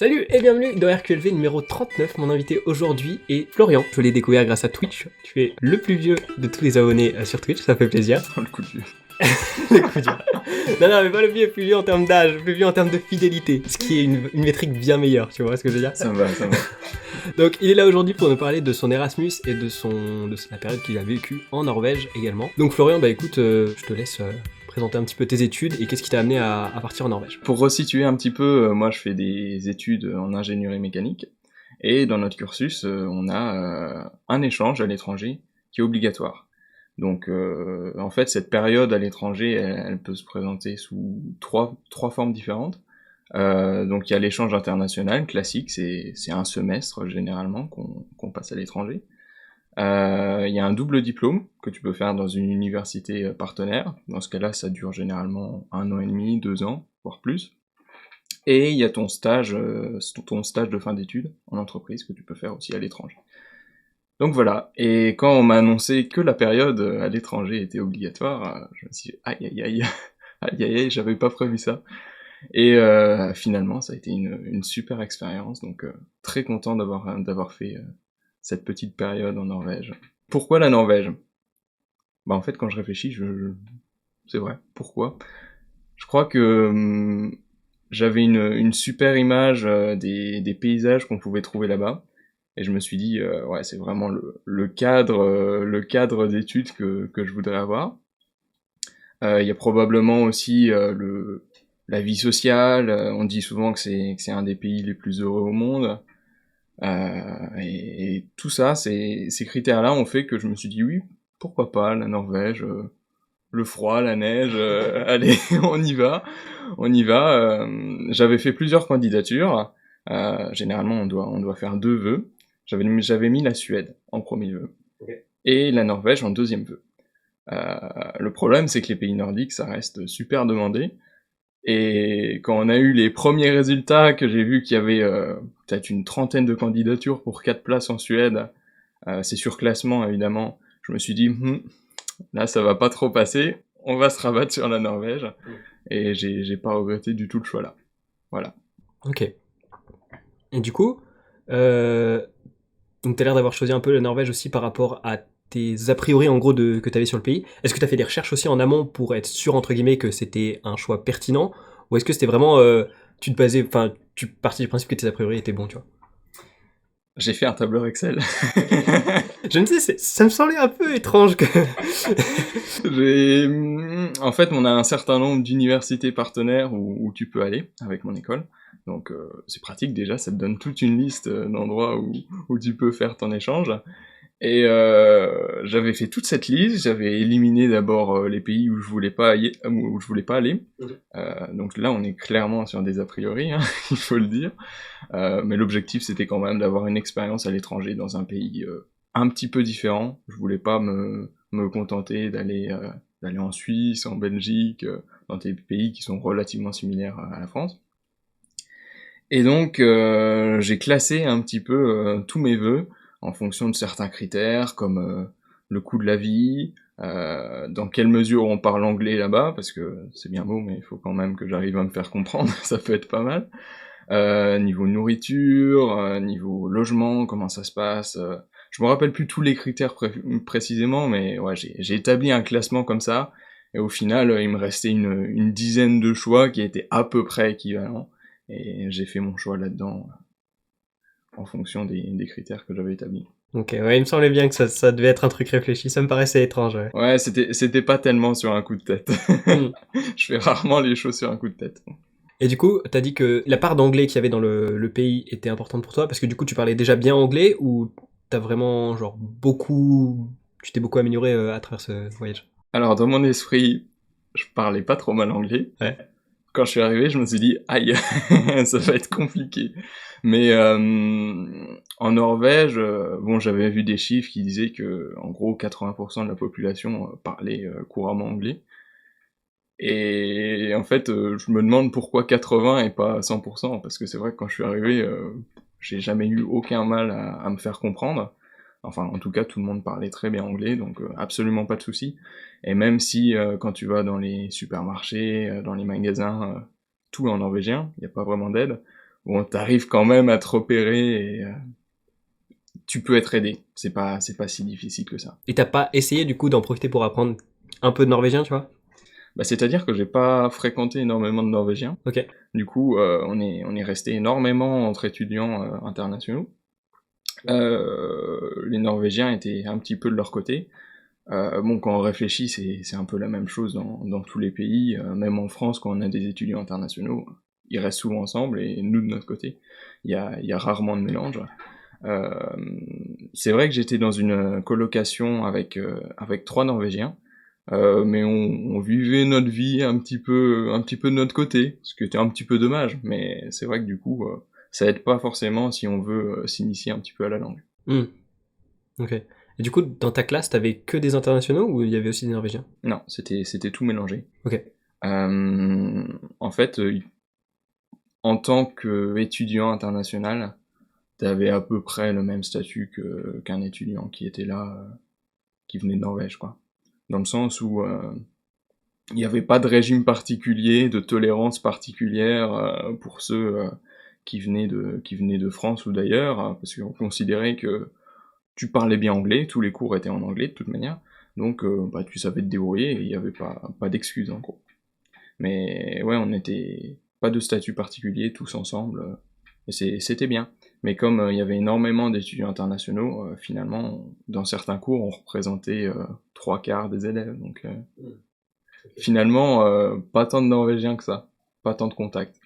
Salut et bienvenue dans RQLV numéro 39. Mon invité aujourd'hui est Florian. Je l'ai découvert grâce à Twitch. Tu es le plus vieux de tous les abonnés sur Twitch, ça fait plaisir. Le coup de vieux. Le coup dur. Non, mais pas le vieux, plus vieux en termes d'âge, plus vieux en termes de fidélité. Ce qui est une métrique bien meilleure, tu vois ce que je veux dire? Ça me va. Donc il est là aujourd'hui pour nous parler de son Erasmus et de la période qu'il a vécue en Norvège également. Donc Florian, bah écoute, je te laisse présenter un petit peu tes études et qu'est-ce qui t'a amené à partir en Norvège. Pour resituer un petit peu, moi je fais des études en ingénierie mécanique et dans notre cursus, on a un échange à l'étranger qui est obligatoire. Donc en fait cette période à l'étranger, elle peut se présenter sous trois formes différentes. Donc il y a l'échange international classique, c'est un semestre généralement qu'on passe à l'étranger. Il y a un double diplôme que tu peux faire dans une université partenaire. Dans ce cas-là, ça dure généralement 1 an et demi, 2 ans, voire plus. Et il y a ton stage de fin d'études en entreprise que tu peux faire aussi à l'étranger. Donc voilà. Et quand on m'a annoncé que la période à l'étranger était obligatoire, je me suis dit aïe, j'avais pas prévu ça. Et finalement, ça a été une super expérience. Donc très content d'avoir fait cette petite période en Norvège. Pourquoi la Norvège? Bah en fait, quand je réfléchis, c'est vrai. Pourquoi? Je crois que j'avais une super image des paysages qu'on pouvait trouver là-bas. Et je me suis dit, ouais, c'est vraiment le cadre d'études que je voudrais avoir. Il y a probablement aussi la vie sociale. On dit souvent que c'est un des pays les plus heureux au monde. Et tout ça, ces critères-là ont fait que je me suis dit oui, pourquoi pas, la Norvège, le froid, la neige, allez, on y va. J'avais fait plusieurs candidatures. Généralement, on doit faire 2 vœux. J'avais mis la Suède en premier vœu. Okay. Et la Norvège en deuxième vœu. Le problème, c'est que les pays nordiques, ça reste super demandé. Et quand on a eu les premiers résultats, que j'ai vu qu'il y avait peut-être une trentaine de candidatures pour 4 places en Suède, c'est sur classement évidemment, je me suis dit, là ça va pas trop passer, on va se rabattre sur la Norvège, et j'ai pas regretté du tout le choix là. Voilà. Ok. Et du coup, donc t'as l'air d'avoir choisi un peu la Norvège aussi par rapport à tes a priori en gros que t'avais sur le pays. Est-ce que t'as fait des recherches aussi en amont pour être sûr entre guillemets que c'était un choix pertinent, ou est-ce que c'était vraiment tu partais du principe que tes a priori étaient bons, tu vois? J'ai fait un tableur Excel. Je ne sais, ça me semblait un peu étrange que... En fait, on a un certain nombre d'universités partenaires où tu peux aller avec mon école. Donc c'est pratique déjà, ça te donne toute une liste d'endroits où tu peux faire ton échange. Et j'avais fait toute cette liste, j'avais éliminé d'abord les pays où je voulais pas aller. Donc là, on est clairement sur des a priori, hein, il faut le dire. Mais l'objectif, c'était quand même d'avoir une expérience à l'étranger dans un pays un petit peu différent. Je voulais pas me contenter d'aller en Suisse, en Belgique, dans des pays qui sont relativement similaires à la France. Et donc, j'ai classé un petit peu tous mes vœux en fonction de certains critères, comme le coût de la vie, dans quelle mesure on parle anglais là-bas, parce que c'est bien beau, mais il faut quand même que j'arrive à me faire comprendre, ça peut être pas mal. Niveau nourriture, niveau logement, comment ça se passe. Je me rappelle plus tous les critères précisément, mais ouais, j'ai établi un classement comme ça, et au final, il me restait une dizaine de choix qui étaient à peu près équivalents, et j'ai fait mon choix là-dedans en fonction des critères que j'avais établis. Ok, ouais, il me semblait bien que ça devait être un truc réfléchi, ça me paraissait étrange, ouais. Ouais, c'était pas tellement sur un coup de tête. Je fais rarement les choses sur un coup de tête. Et du coup, t'as dit que la part d'anglais qu'il y avait dans le pays était importante pour toi, parce que du coup, tu parlais déjà bien anglais, ou t'as vraiment, genre, tu t'es beaucoup amélioré à travers ce voyage? Alors, dans mon esprit, je parlais pas trop mal anglais. Ouais. Quand je suis arrivé, je me suis dit, aïe, ça va être compliqué. Mais en Norvège, bon, j'avais vu des chiffres qui disaient que, en gros, 80% de la population parlait couramment anglais. Et en fait, je me demande pourquoi 80 et pas 100%, parce que c'est vrai que quand je suis arrivé, j'ai jamais eu aucun mal à me faire comprendre. Enfin, en tout cas, tout le monde parlait très bien anglais, donc absolument pas de souci. Et même si quand tu vas dans les supermarchés, dans les magasins, tout est en norvégien, il n'y a pas vraiment d'aide. bon, t'arrives quand même à te repérer et tu peux être aidé. C'est pas si difficile que ça. Et t'as pas essayé du coup d'en profiter pour apprendre un peu de norvégien, tu vois? Bah, c'est-à-dire que j'ai pas fréquenté énormément de Norvégiens. Ok. Du coup, on est resté énormément entre étudiants internationaux. Les Norvégiens étaient un petit peu de leur côté. Bon, quand on réfléchit, c'est un peu la même chose dans tous les pays. Même en France, quand on a des étudiants internationaux, ils restent souvent ensemble, et nous, de notre côté, il y a rarement de mélange. Euh, c'est vrai que j'étais dans une colocation avec 3 Norvégiens, mais on vivait notre vie un petit peu de notre côté, ce qui était un petit peu dommage, mais c'est vrai que du coup, ça aide pas forcément si on veut s'initier un petit peu à la langue. Hmm. Ok. Et du coup, dans ta classe, t'avais que des internationaux ou il y avait aussi des norvégiens? Non, c'était tout mélangé. Ok. En fait, en tant qu'étudiant international, t'avais à peu près le même statut qu'un étudiant qui était là, qui venait de Norvège, quoi. Dans le sens où il n'y avait pas de régime particulier, de tolérance particulière pour ceux qui venaient de France ou d'ailleurs, parce qu'on considérait que tu parlais bien anglais, tous les cours étaient en anglais de toute manière, donc bah, tu savais te débrouiller et il n'y avait pas d'excuses en gros. Mais ouais, on était pas de statut particulier, tous ensemble, et c'était bien. Mais comme il y avait énormément d'étudiants internationaux, finalement, dans certains cours, on représentait 3 quarts des élèves, donc finalement, pas tant de Norvégiens que ça, pas tant de contacts.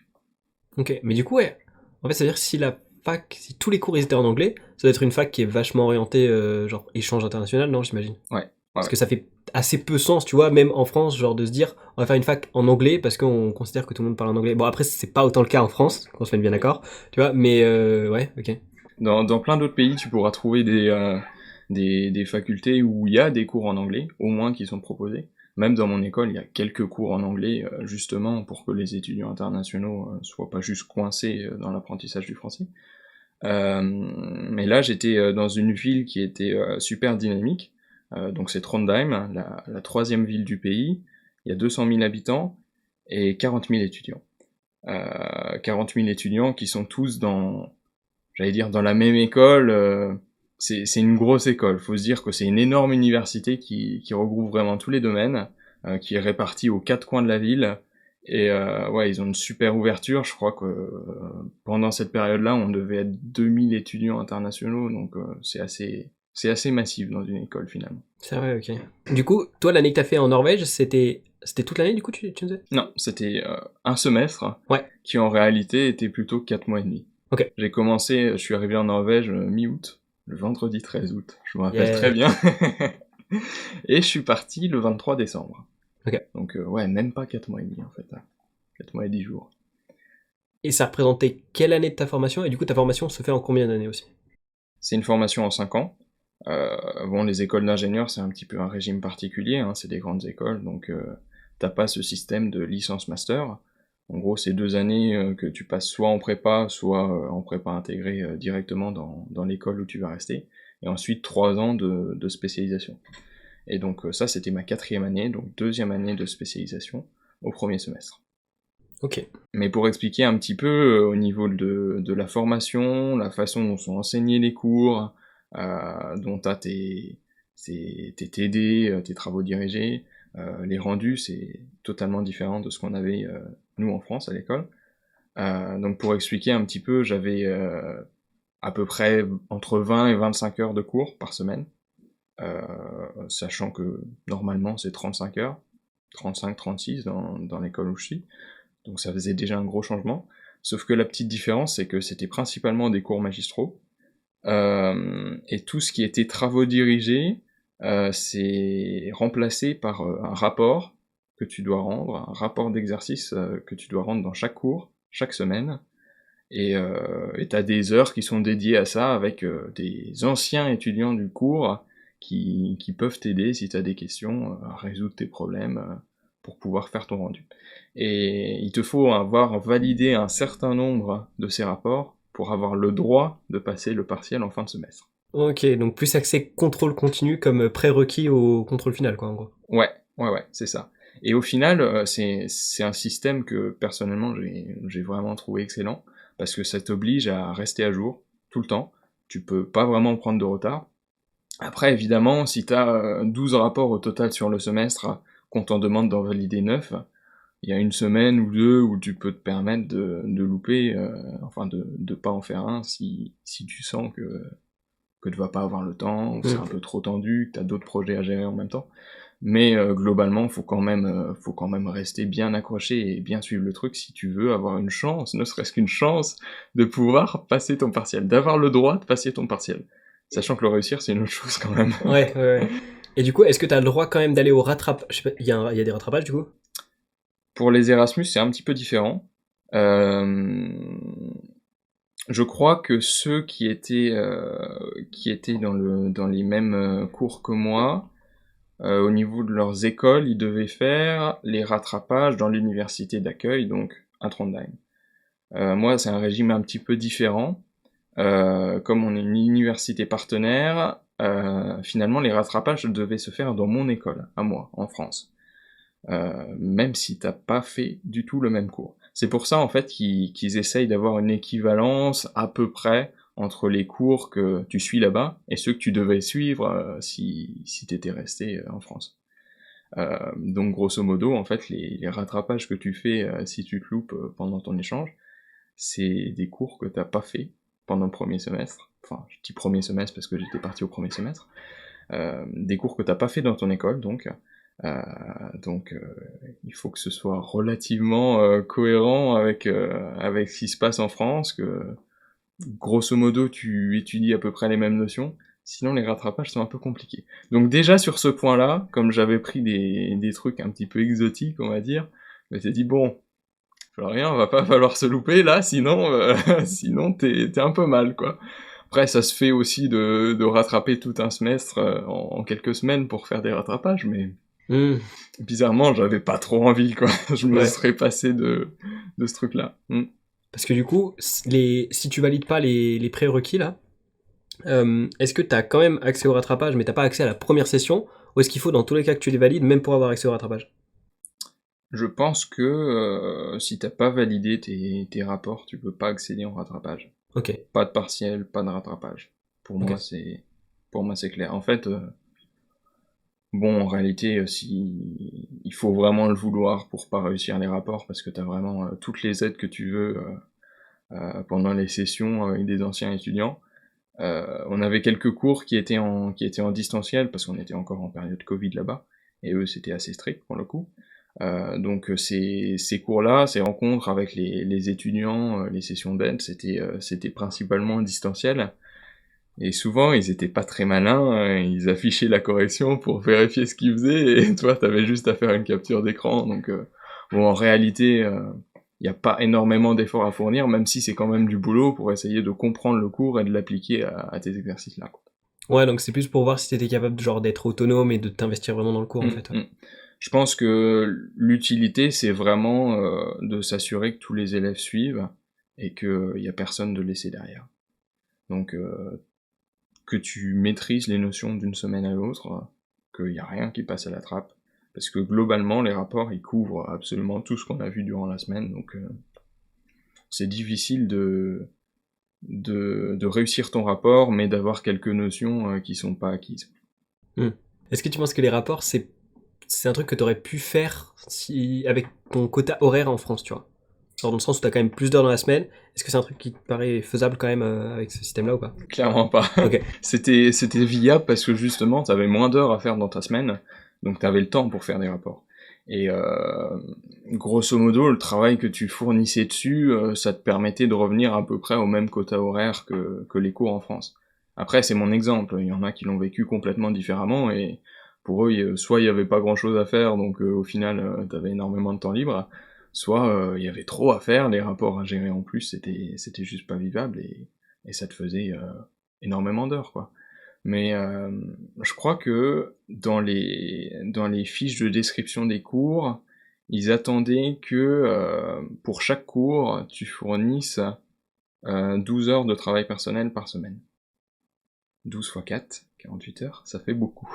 Ok. Mais du coup, ouais. En fait, c'est-à-dire que si la fac, si tous les cours ils étaient en anglais, ça doit être une fac qui est vachement orientée, genre échange international, non, j'imagine? Ouais, ouais, Parce ouais. que ça fait assez peu sens, tu vois, même en France, genre de se dire, on va faire une fac en anglais parce qu'on considère que tout le monde parle en anglais. Bon, après, c'est pas autant le cas en France, qu'on se mette bien d'accord, tu vois, mais ouais, ok. Dans plein d'autres pays, tu pourras trouver des facultés où il y a des cours en anglais, au moins qui sont proposés. Même dans mon école, il y a quelques cours en anglais, justement pour que les étudiants internationaux soient pas juste coincés dans l'apprentissage du français. Mais là, j'étais dans une ville qui était super dynamique. Donc c'est Trondheim, la troisième ville du pays. Il y a 200 000 habitants et 40 000 étudiants. 40 000 étudiants qui sont tous j'allais dire, dans la même école. C'est une grosse école. Faut se dire que c'est une énorme université qui regroupe vraiment tous les domaines, qui est répartie aux 4 coins de la ville. Et ouais, ils ont une super ouverture. Je crois que pendant cette période-là, on devait être 2000 étudiants internationaux, donc c'est assez massif dans une école finalement. C'est vrai, ok. Du coup, toi, l'année que t'as fait en Norvège, c'était toute l'année, du coup, tu me disais? Non, c'était un semestre Ouais, qui en réalité était plutôt 4 mois et demi. ok. J'ai commencé, je suis arrivé en Norvège mi-août, le vendredi 13 août, je me rappelle très Yeah. bien. Et je suis parti le 23 décembre. Ok. Donc ouais, même pas 4 mois et demi en fait. 4 mois et 10 jours. Et ça représentait quelle année de ta formation? Et du coup, ta formation se fait en combien d'années aussi? C'est une formation en 5 ans. Bon, les écoles d'ingénieurs, c'est un petit peu un régime particulier, hein, c'est des grandes écoles, donc t'as pas ce système de licence-master. En gros, c'est 2 années que tu passes soit en prépa, soit en prépa intégrée directement dans l'école où tu vas rester, et ensuite 3 ans de spécialisation. Et donc ça, c'était ma 4e année, donc 2e année de spécialisation au premier semestre. Ok. Mais pour expliquer un petit peu au niveau de la formation, la façon dont sont enseignés les cours, dont t'as tes TD, tes travaux dirigés, les rendus, c'est totalement différent de ce qu'on avait nous en France à l'école. Donc pour expliquer un petit peu, j'avais à peu près entre 20 et 25 heures de cours par semaine, sachant que normalement c'est 35 heures, 35-36 dans l'école où je suis. Donc ça faisait déjà un gros changement. Sauf que la petite différence, c'est que c'était principalement des cours magistraux. Et tout ce qui était travaux dirigés, c'est remplacé par un rapport que tu dois rendre, un rapport d'exercice que tu dois rendre dans chaque cours, chaque semaine. Et t'as des heures qui sont dédiées à ça avec des anciens étudiants du cours qui peuvent t'aider si t'as des questions à résoudre tes problèmes pour pouvoir faire ton rendu. Et il te faut avoir validé un certain nombre de ces rapports pour avoir le droit de passer le partiel en fin de semestre. Ok, donc plus accès contrôle continu comme prérequis au contrôle final, quoi, en gros. Ouais, ouais, ouais, c'est ça. Et au final, c'est un système que personnellement j'ai vraiment trouvé excellent, parce que ça t'oblige à rester à jour tout le temps. Tu peux pas vraiment prendre de retard. Après, évidemment, si t'as 12 rapports au total sur le semestre, qu'on t'en demande d'en valider 9, il y a une semaine ou deux où tu peux te permettre de louper, enfin de pas en faire un si tu sens que tu vas pas avoir le temps, ou c'est un peu trop tendu, que t'as d'autres projets à gérer en même temps. Mais globalement, faut quand même rester bien accroché et bien suivre le truc si tu veux avoir une chance, ne serait-ce qu'une chance, de pouvoir passer ton partiel, d'avoir le droit de passer ton partiel. Sachant que le réussir, c'est une autre chose quand même. Ouais. Et du coup, est-ce que t'as le droit quand même d'aller au rattrapage? Je sais pas, il y a des rattrapages du coup? Pour les Erasmus, c'est un petit peu différent. Je crois que ceux qui étaient dans les mêmes cours que moi, au niveau de leurs écoles, ils devaient faire les rattrapages dans l'université d'accueil, donc à Trondheim. Moi, c'est un régime un petit peu différent. Comme on est une université partenaire, finalement, les rattrapages devaient se faire dans mon école, à moi, en France. Même si t'as pas fait du tout le même cours. C'est pour ça, en fait, qu'ils essayent d'avoir une équivalence à peu près entre les cours que tu suis là-bas et ceux que tu devais suivre si t'étais resté en France. Donc, grosso modo, en fait, les rattrapages que tu fais si tu te loupes pendant ton échange, c'est des cours que t'as pas fait pendant le premier semestre. Enfin, je dis premier semestre parce que j'étais parti au premier semestre. Des cours que t'as pas fait dans ton école, donc il faut que ce soit relativement cohérent avec ce qui se passe en France, que grosso modo tu étudies à peu près les mêmes notions, sinon les rattrapages sont un peu compliqués. Donc déjà sur ce point-là, comme j'avais pris des trucs un petit peu exotiques, on va dire, je m'étais dit bon, rien, va pas falloir se louper là, sinon t'es un peu mal quoi. Après, ça se fait aussi de rattraper tout un semestre en quelques semaines pour faire des rattrapages, mais bizarrement, j'avais pas trop envie, quoi. Je me serais passé de ce truc-là. Parce que du coup, si tu valides pas les prérequis là, est-ce que t'as quand même accès au rattrapage, mais t'as pas accès à la première session, ou est-ce qu'il faut dans tous les cas que tu les valides, même pour avoir accès au rattrapage? Je pense que si t'as pas validé tes rapports, tu peux pas accéder au rattrapage. Ok. Pas de partiel, pas de rattrapage. Pour moi, c'est clair. En fait, bon, en réalité, il faut vraiment le vouloir pour pas réussir les rapports, parce que t'as vraiment toutes les aides que tu veux pendant les sessions avec des anciens étudiants. On avait quelques cours qui étaient en distanciel, parce qu'on était encore en période Covid là-bas, et eux, c'était assez strict pour le coup. Donc ces cours-là, ces rencontres avec les étudiants, les sessions d'aide, c'était principalement distanciel. Et souvent, ils étaient pas très malins, ils affichaient la correction pour vérifier ce qu'ils faisaient, et toi, t'avais juste à faire une capture d'écran. Donc, bon, en réalité, y a pas énormément d'efforts à fournir, même si c'est quand même du boulot pour essayer de comprendre le cours et de l'appliquer à tes exercices-là, quoi. Ouais, donc c'est plus pour voir si t'étais capable genre d'être autonome et de t'investir vraiment dans le cours en fait. Ouais. Je pense que l'utilité, c'est vraiment de s'assurer que tous les élèves suivent et qu'il y a personne de laissé derrière. Donc, que tu maîtrises les notions d'une semaine à l'autre, qu'il n'y a rien qui passe à la trappe, parce que globalement, les rapports, ils couvrent absolument tout ce qu'on a vu durant la semaine, donc c'est difficile de réussir ton rapport, mais d'avoir quelques notions qui sont pas acquises. Est-ce que tu penses que les rapports, c'est un truc que t'aurais pu faire avec ton quota horaire en France, tu vois? Genre dans le sens où t'as quand même plus d'heures dans la semaine, est-ce que c'est un truc qui te paraît faisable quand même avec ce système-là ou pas? Clairement pas. Ok. C'était viable parce que justement, t'avais moins d'heures à faire dans ta semaine, donc t'avais le temps pour faire des rapports. Et grosso modo, le travail que tu fournissais dessus, ça te permettait de revenir à peu près au même quota horaire que les cours en France. Après, c'est mon exemple, il y en a qui l'ont vécu complètement différemment, et pour eux, soit il y avait pas grand-chose à faire, donc au final, t'avais énormément de temps libre, soit il y avait trop à faire, les rapports à gérer en plus, c'était juste pas vivable, et ça te faisait énormément d'heures, quoi. Mais je crois que dans les fiches de description des cours, ils attendaient que pour chaque cours, tu fournisses 12 heures de travail personnel par semaine. 12 fois 4, 48 heures, ça fait beaucoup.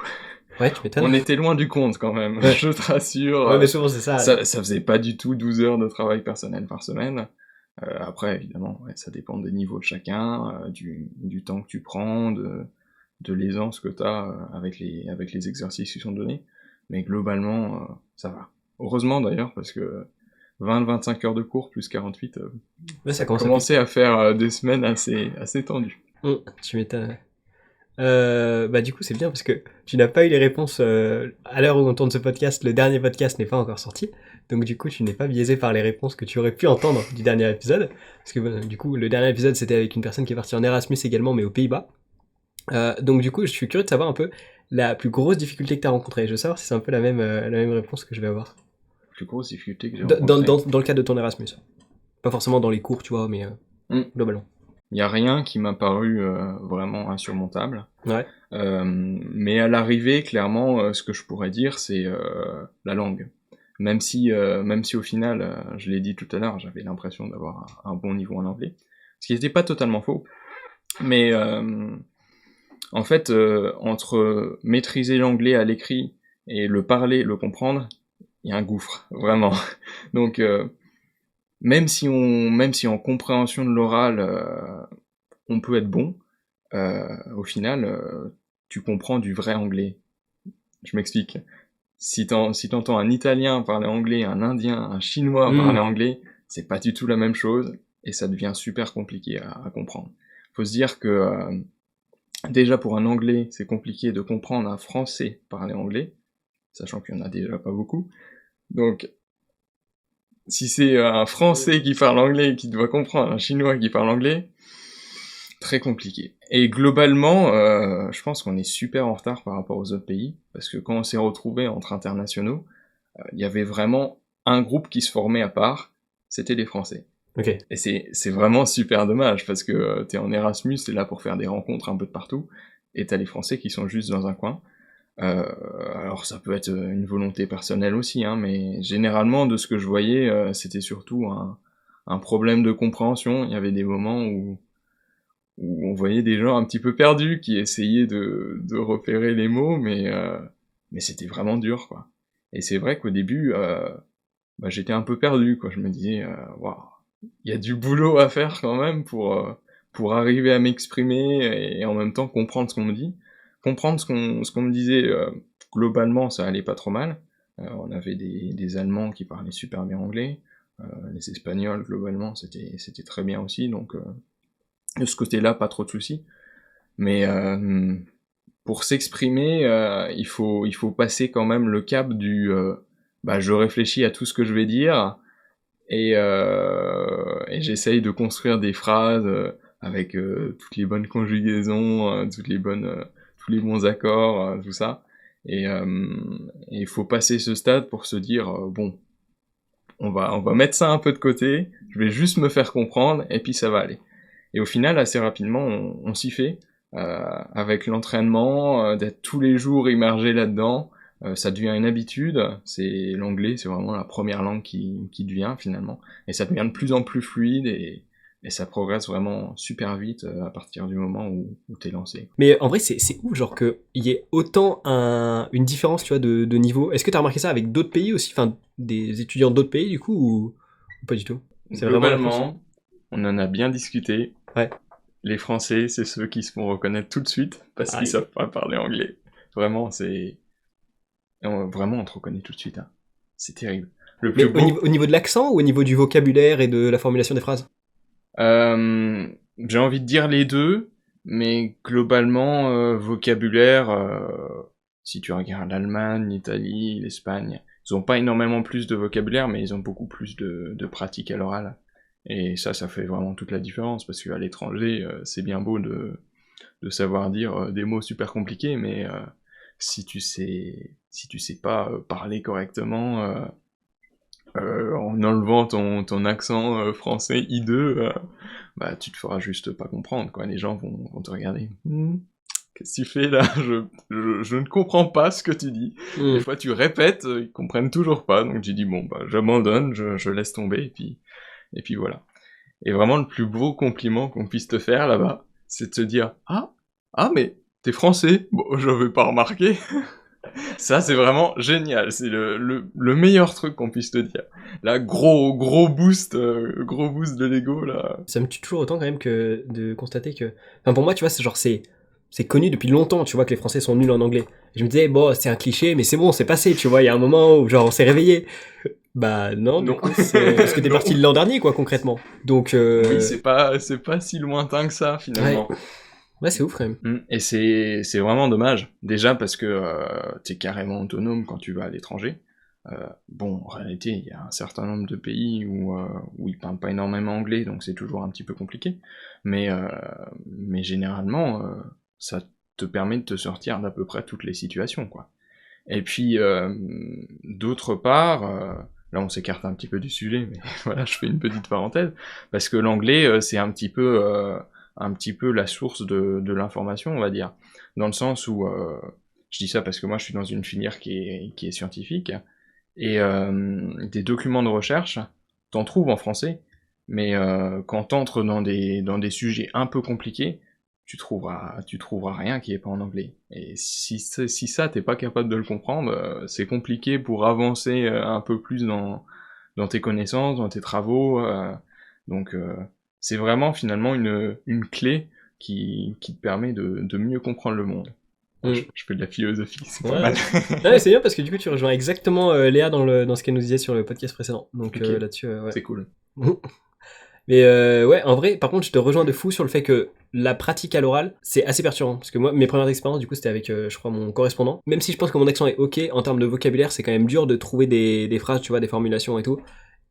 Ouais, tu m'étonnes. On était loin du compte quand même, je te rassure. Ouais, mais souvent c'est ça. Ça faisait pas du tout 12 heures de travail personnel par semaine. Après, évidemment, ouais, ça dépend des niveaux de chacun, du temps que tu prends, de l'aisance que tu as avec les exercices qui sont donnés. Mais globalement, ça va. Heureusement d'ailleurs, parce que 20-25 heures de cours plus 48, Ouais, ça ça commence à commençait à faire des semaines assez tendues. Tu m'étonnes. Bah du coup c'est bien parce que tu n'as pas eu les réponses à l'heure où on tourne ce podcast, le dernier podcast n'est pas encore sorti, donc du coup tu n'es pas biaisé par les réponses que tu aurais pu entendre du dernier épisode, parce que du coup le dernier épisode c'était avec une personne qui est partie en Erasmus également mais aux Pays-Bas. Donc du coup je suis curieux de savoir un peu la plus grosse difficulté que tu as rencontrée, je veux savoir si c'est un peu la même réponse que je vais avoir. La plus grosse difficulté que j'ai Dans, rencontrée. dans le cadre de ton Erasmus. Pas forcément dans les cours tu vois, mais globalement. Il n'y a rien qui m'a paru vraiment insurmontable. Ouais. Mais à l'arrivée, clairement, ce que je pourrais dire, c'est la langue. Même si au final, je l'ai dit tout à l'heure, j'avais l'impression d'avoir un bon niveau en anglais. Ce qui n'était pas totalement faux. Mais en fait, entre maîtriser l'anglais à l'écrit et le parler, le comprendre, il y a un gouffre, vraiment. Donc, même si en compréhension de l'oral, on peut être bon, au final, tu comprends du vrai anglais. Je m'explique. Si t'entends un Italien parler anglais, un Indien, un Chinois parler anglais, c'est pas du tout la même chose, et ça devient super compliqué à comprendre. Faut se dire que déjà pour un Anglais, c'est compliqué de comprendre un Français parler anglais, sachant qu'il y en a déjà pas beaucoup. Donc, si c'est un Français qui parle anglais et qui doit comprendre un Chinois qui parle anglais, très compliqué. Et globalement, je pense qu'on est super en retard par rapport aux autres pays, parce que quand on s'est retrouvés entre internationaux, il y avait vraiment un groupe qui se formait à part, c'était les Français. Ok. Et c'est vraiment super dommage, parce que t'es en Erasmus, t'es là pour faire des rencontres un peu de partout, et t'as les Français qui sont juste dans un coin. Alors ça peut être une volonté personnelle aussi, hein, mais généralement, de ce que je voyais, c'était surtout un problème de compréhension. Il y avait des moments où on voyait des gens un petit peu perdus qui essayaient de repérer les mots, mais c'était vraiment dur, quoi. Et c'est vrai qu'au début, j'étais un peu perdu, quoi. Je me disais, waouh, il y a du boulot à faire quand même pour arriver à m'exprimer et en même temps comprendre ce qu'on me dit. Comprendre ce qu'on me disait, globalement, ça allait pas trop mal. On avait des Allemands qui parlaient super bien anglais, les Espagnols, globalement, c'était très bien aussi, donc de ce côté-là, pas trop de soucis. Mais pour s'exprimer, il faut passer quand même le cap du je réfléchis à tout ce que je vais dire et j'essaye de construire des phrases avec toutes les bonnes conjugaisons, tous les bons accords, tout ça. Et il faut passer ce stade pour se dire bon, on va mettre ça un peu de côté, je vais juste me faire comprendre et puis ça va aller. Et au final, assez rapidement, on s'y fait. Avec l'entraînement, d'être tous les jours immergé là-dedans, ça devient une habitude. L'anglais, c'est vraiment la première langue qui devient finalement. Et ça devient de plus en plus fluide et ça progresse vraiment super vite à partir du moment où t'es lancé. Mais en vrai, c'est ouf, genre qu'il y ait autant une différence, tu vois, de niveau. Est-ce que tu as remarqué ça avec d'autres pays aussi, enfin, des étudiants d'autres pays, du coup, ou pas du tout? C'est vraiment la France. Globalement, on en a bien discuté. Ouais. Les Français, c'est ceux qui se font reconnaître tout de suite parce qu'ils savent pas parler anglais. Vraiment, vraiment, on te reconnaît tout de suite. Hein. C'est terrible. Le plus Mais au niveau de l'accent ou au niveau du vocabulaire et de la formulation des phrases? J'ai envie de dire les deux, mais globalement, vocabulaire, si tu regardes l'Allemagne, l'Italie, l'Espagne, ils ont pas énormément plus de vocabulaire, mais ils ont beaucoup plus de pratique à l'oral. Et ça fait vraiment toute la différence, parce qu'à l'étranger, c'est bien beau de savoir dire des mots super compliqués, mais si tu sais pas parler correctement, en enlevant ton accent français hideux, tu te feras juste pas comprendre, quoi. Les gens vont te regarder. Qu'est-ce que tu fais là? Je ne comprends pas ce que tu dis. Des fois tu répètes, ils comprennent toujours pas, donc tu dis bon j'abandonne, je laisse tomber, et puis voilà. Et vraiment le plus beau compliment qu'on puisse te faire là-bas, c'est de te dire ah mais t'es français? Bon, j'avais pas remarqué. Ça, c'est vraiment génial. C'est le meilleur truc qu'on puisse te dire. Là, gros boost de Lego, là. Ça me tue toujours autant quand même que de constater que... Enfin, pour moi, tu vois, c'est genre, c'est connu depuis longtemps, tu vois, que les Français sont nuls en anglais. Et je me disais, bon, c'est un cliché, mais c'est bon, c'est passé, tu vois, il y a un moment où, genre, on s'est réveillé. Bah non, du Non. coup, c'est parce que t'es Non. parti l'an dernier, quoi, concrètement. Donc, Oui, c'est pas si lointain que ça, finalement. ouais, c'est ouf quand même. Et c'est vraiment dommage. Déjà parce que t'es carrément autonome quand tu vas à l'étranger. Bon, en réalité, il y a un certain nombre de pays où ils parlent pas énormément anglais, donc c'est toujours un petit peu compliqué. Mais généralement, ça te permet de te sortir d'à peu près toutes les situations, quoi. Et puis, d'autre part, là on s'écarte un petit peu du sujet, mais voilà, je fais une petite parenthèse, parce que l'anglais, c'est un petit peu la source de l'information, on va dire. Dans le sens où, je dis ça parce que moi je suis dans une filière qui est scientifique, et des documents de recherche, t'en trouves en français, mais quand t'entres dans des sujets un peu compliqués, tu trouveras rien qui est pas en anglais. Et si ça, t'es pas capable de le comprendre, c'est compliqué pour avancer un peu plus dans tes connaissances, dans tes travaux. Donc c'est vraiment finalement une clé qui te permet de mieux comprendre le monde. Bon, Mm. je fais de la philosophie, c'est pas Ouais. mal. Non, mais c'est bien parce que du coup, tu rejoins exactement Léa dans ce qu'elle nous disait sur le podcast précédent. Donc Ok. là-dessus, ouais. C'est cool. Mais ouais, en vrai, par contre, je te rejoins de fou sur le fait que la pratique à l'oral, c'est assez perturbant. Parce que moi, mes premières expériences, du coup, c'était avec, je crois, mon correspondant. Même si je pense que mon accent est ok, en termes de vocabulaire, c'est quand même dur de trouver des phrases, tu vois, des formulations et tout.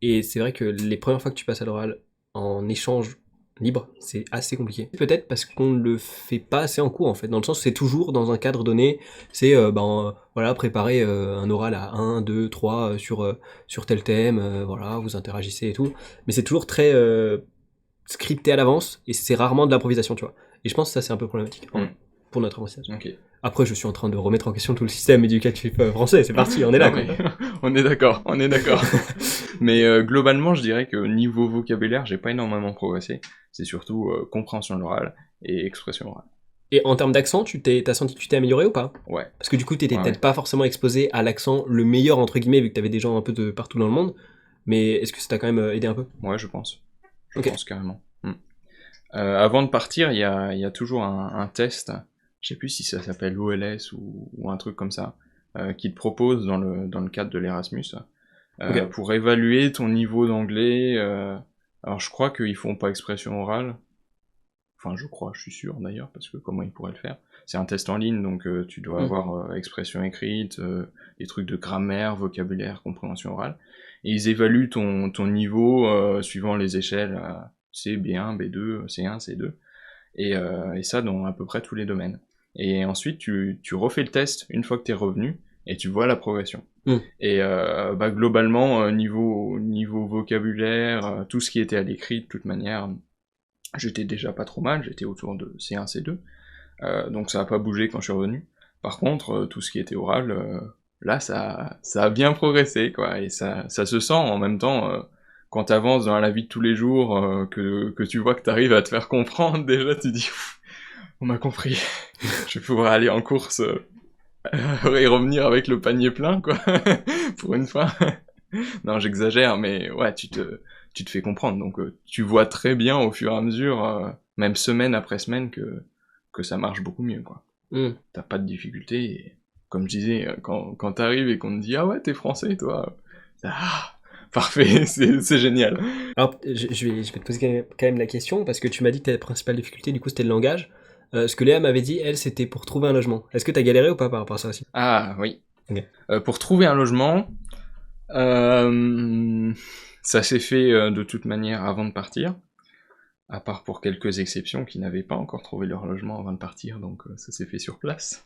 Et c'est vrai que les premières fois que tu passes à l'oral en échange libre, c'est assez compliqué. Peut-être parce qu'on ne le fait pas assez en cours, en fait. Dans le sens où c'est toujours dans un cadre donné. C'est, voilà, préparer un oral à 1, 2, 3 sur tel thème. Voilà, vous interagissez et tout. Mais c'est toujours très scripté à l'avance et c'est rarement de l'improvisation, tu vois. Et je pense que ça, c'est un peu problématique pour notre apprentissage. Ok. Après, je suis en train de remettre en question tout le système éducatif français. C'est parti, on est là. Non, mais on est d'accord, on est d'accord. Mais globalement, je dirais que niveau vocabulaire, j'ai pas énormément progressé. C'est surtout compréhension de l'oral et expression orale. Et en termes d'accent, t'as senti que tu t'es amélioré ou pas? Ouais. Parce que du coup, t'étais Ouais, peut-être ouais. pas forcément exposé à l'accent le meilleur, entre guillemets, vu que t'avais des gens un peu de partout dans le monde. Mais est-ce que ça t'a quand même aidé un peu? Ouais, je pense. Je Ok. pense carrément. Avant de partir, il y a toujours un test, je sais plus si ça s'appelle OLS ou un truc comme ça, qui te propose dans le cadre de l'Erasmus, Ok. pour évaluer ton niveau d'anglais. Alors je crois qu'ils font pas expression orale. Enfin, je crois, je suis sûr d'ailleurs, parce que comment ils pourraient le faire? C'est un test en ligne, donc tu dois avoir expression écrite, des trucs de grammaire, vocabulaire, compréhension orale. Et ils évaluent ton niveau suivant les échelles C, B1, B2, C1, C2. Et ça dans à peu près tous les domaines. Et ensuite, tu refais le test une fois que t'es revenu, et tu vois la progression. Mm. Et globalement, niveau vocabulaire, tout ce qui était à l'écrit, de toute manière, j'étais déjà pas trop mal, j'étais autour de C1, C2, donc ça a pas bougé quand je suis revenu. Par contre, tout ce qui était oral, là ça a bien progressé, quoi, et ça se sent en même temps, quand t'avances dans la vie de tous les jours, que tu vois que t'arrives à te faire comprendre, déjà tu dis, on m'a compris, je vais pouvoir aller en course et revenir avec le panier plein, quoi, pour une fois. Non, j'exagère, mais ouais, tu te fais comprendre. Donc, tu vois très bien au fur et à mesure, même semaine après semaine, que ça marche beaucoup mieux, quoi. Mm. T'as pas de difficulté. Et, comme je disais, quand t'arrives et qu'on te dit, ah ouais, t'es français, toi. Ah, parfait, c'est génial. Alors, je vais te poser quand même la question, parce que tu m'as dit que ta principale difficulté, du coup, c'était le langage. Ce que Léa m'avait dit, elle, c'était pour trouver un logement. Est-ce que t'as galéré ou pas par rapport à ça aussi? Ah, oui. Ok. Pour trouver un logement, ça s'est fait de toute manière avant de partir. À part pour quelques exceptions qui n'avaient pas encore trouvé leur logement avant de partir, donc ça s'est fait sur place.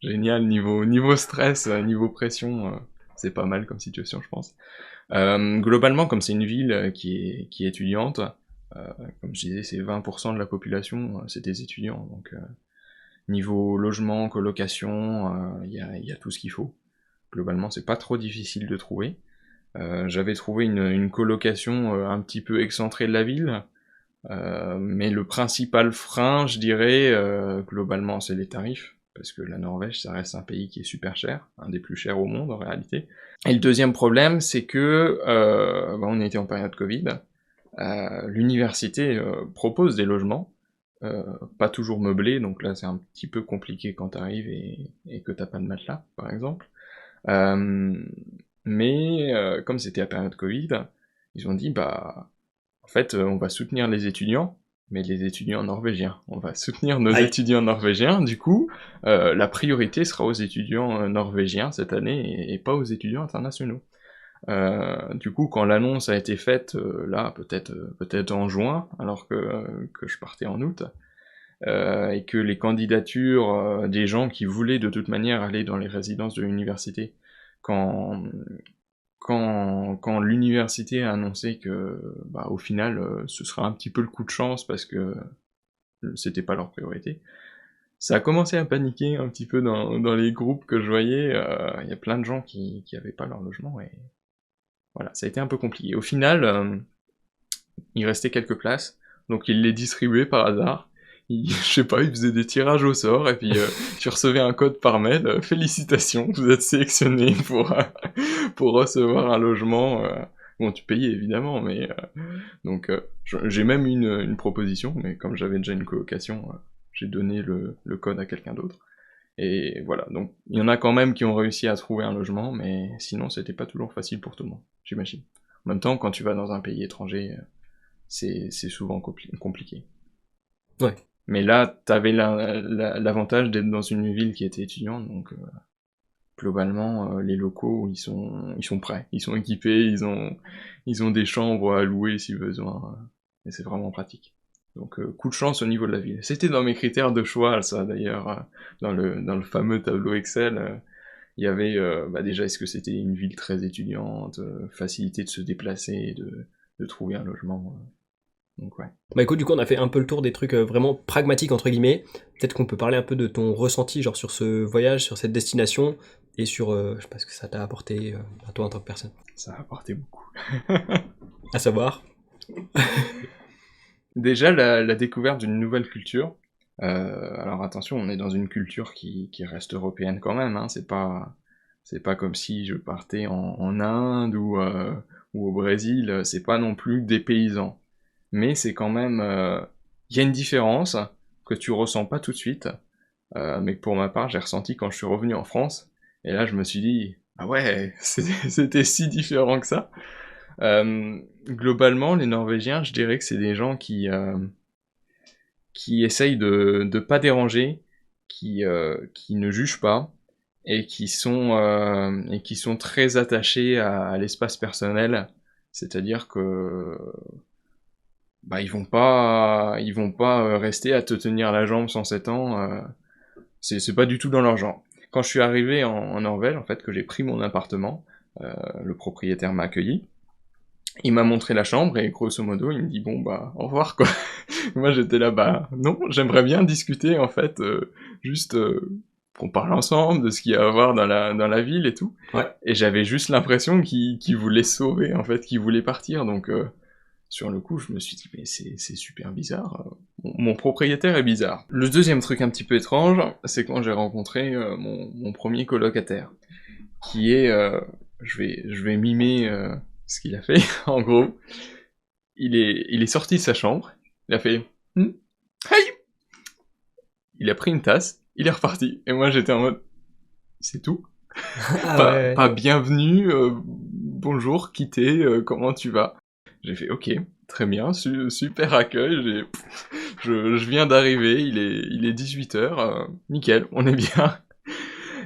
Génial, niveau stress, niveau pression, c'est pas mal comme situation, je pense. Globalement, comme c'est une ville qui est étudiante, comme je disais, c'est 20% de la population, c'est des étudiants, donc niveau logement, colocation, y a tout ce qu'il faut. Globalement, c'est pas trop difficile de trouver. J'avais trouvé une colocation un petit peu excentrée de la ville, mais le principal frein, je dirais, globalement, c'est les tarifs. parce que la Norvège, ça reste un pays qui est super cher, un des plus chers au monde en réalité. Et le deuxième problème, c'est que on était en période Covid, l'université propose des logements, pas toujours meublés, donc là c'est un petit peu compliqué quand t'arrives et que t'as pas de matelas, par exemple. Mais comme c'était la période Covid, ils ont dit en fait on va soutenir les étudiants, mais les étudiants norvégiens. On va soutenir nos étudiants norvégiens, du coup la priorité sera aux étudiants norvégiens cette année et pas aux étudiants internationaux. Du coup, quand l'annonce a été faite, là, peut-être en juin, alors que je partais en août, et que les candidatures des gens qui voulaient de toute manière aller dans les résidences de l'université, quand, quand l'université a annoncé que, au final, ce sera un petit peu le coup de chance parce que c'était pas leur priorité, ça a commencé à paniquer un petit peu dans les groupes que je voyais. Il y a plein de gens qui avaient pas leur logement et voilà, ça a été un peu compliqué. Au final, il restait quelques places, donc ils les distribuaient par hasard. Je sais pas, ils faisaient des tirages au sort, et puis tu recevais un code par mail, félicitations, vous êtes sélectionné pour recevoir un logement. Bon, tu payais évidemment, mais donc j'ai même une proposition, mais comme j'avais déjà une colocation, j'ai donné le code à quelqu'un d'autre. Et voilà, donc il y en a quand même qui ont réussi à trouver un logement, mais sinon c'était pas toujours facile pour tout le monde, j'imagine. En même temps, quand tu vas dans un pays étranger, c'est souvent compliqué. Ouais. Mais là, t'avais l'avantage d'être dans une ville qui était étudiante, donc globalement, les locaux, ils sont prêts, ils sont équipés, ils ont des chambres à louer si besoin, et c'est vraiment pratique. Donc coup de chance au niveau de la ville. C'était dans mes critères de choix, ça d'ailleurs, dans le fameux tableau Excel, il y avait déjà est-ce que c'était une ville très étudiante, facilité de se déplacer, de trouver un logement. Donc ouais. Bah écoute, du coup on a fait un peu le tour des trucs vraiment pragmatiques entre guillemets. Peut-être qu'on peut parler un peu de ton ressenti genre sur ce voyage, sur cette destination, et sur, je sais pas ce que ça t'a apporté à toi en tant que personne. Ça a apporté beaucoup. À savoir Déjà la découverte d'une nouvelle culture. Alors attention, on est dans une culture qui reste européenne quand même, hein. C'est pas comme si je partais en Inde ou au Brésil, c'est pas non plus des paysans. Mais c'est quand même... y a une différence que tu ressens pas tout de suite, mais que pour ma part j'ai ressenti quand je suis revenu en France, et là je me suis dit, ah ouais, c'était si différent que ça. Globalement, les Norvégiens, je dirais que c'est des gens qui essayent de pas déranger, qui ne jugent pas, et qui sont très attachés à l'espace personnel. C'est-à-dire que ils vont pas rester à te tenir la jambe sans 7 ans. C'est pas du tout dans leur genre. Quand je suis arrivé en Norvège, en fait, que j'ai pris mon appartement, le propriétaire m'a accueilli. Il m'a montré la chambre et grosso modo il me dit bon au revoir quoi. Moi j'étais là non, j'aimerais bien discuter en fait, juste qu'on parle ensemble de ce qu'il y a à voir dans la ville et tout. Ouais. Et j'avais juste l'impression qu'il voulait sauver en fait, qu'il voulait partir, donc sur le coup je me suis dit mais c'est super bizarre. Mon propriétaire est bizarre. Le deuxième truc un petit peu étrange, c'est quand j'ai rencontré mon premier colocataire, qui est je vais mimer ce qu'il a fait. En gros, il est sorti de sa chambre, il a fait hey, il a pris une tasse, il est reparti, et moi j'étais en mode c'est tout. Pas bienvenue, bonjour, quittez, comment tu vas? J'ai fait ok, très bien, super accueil, je viens d'arriver, il est 18h, nickel, on est bien.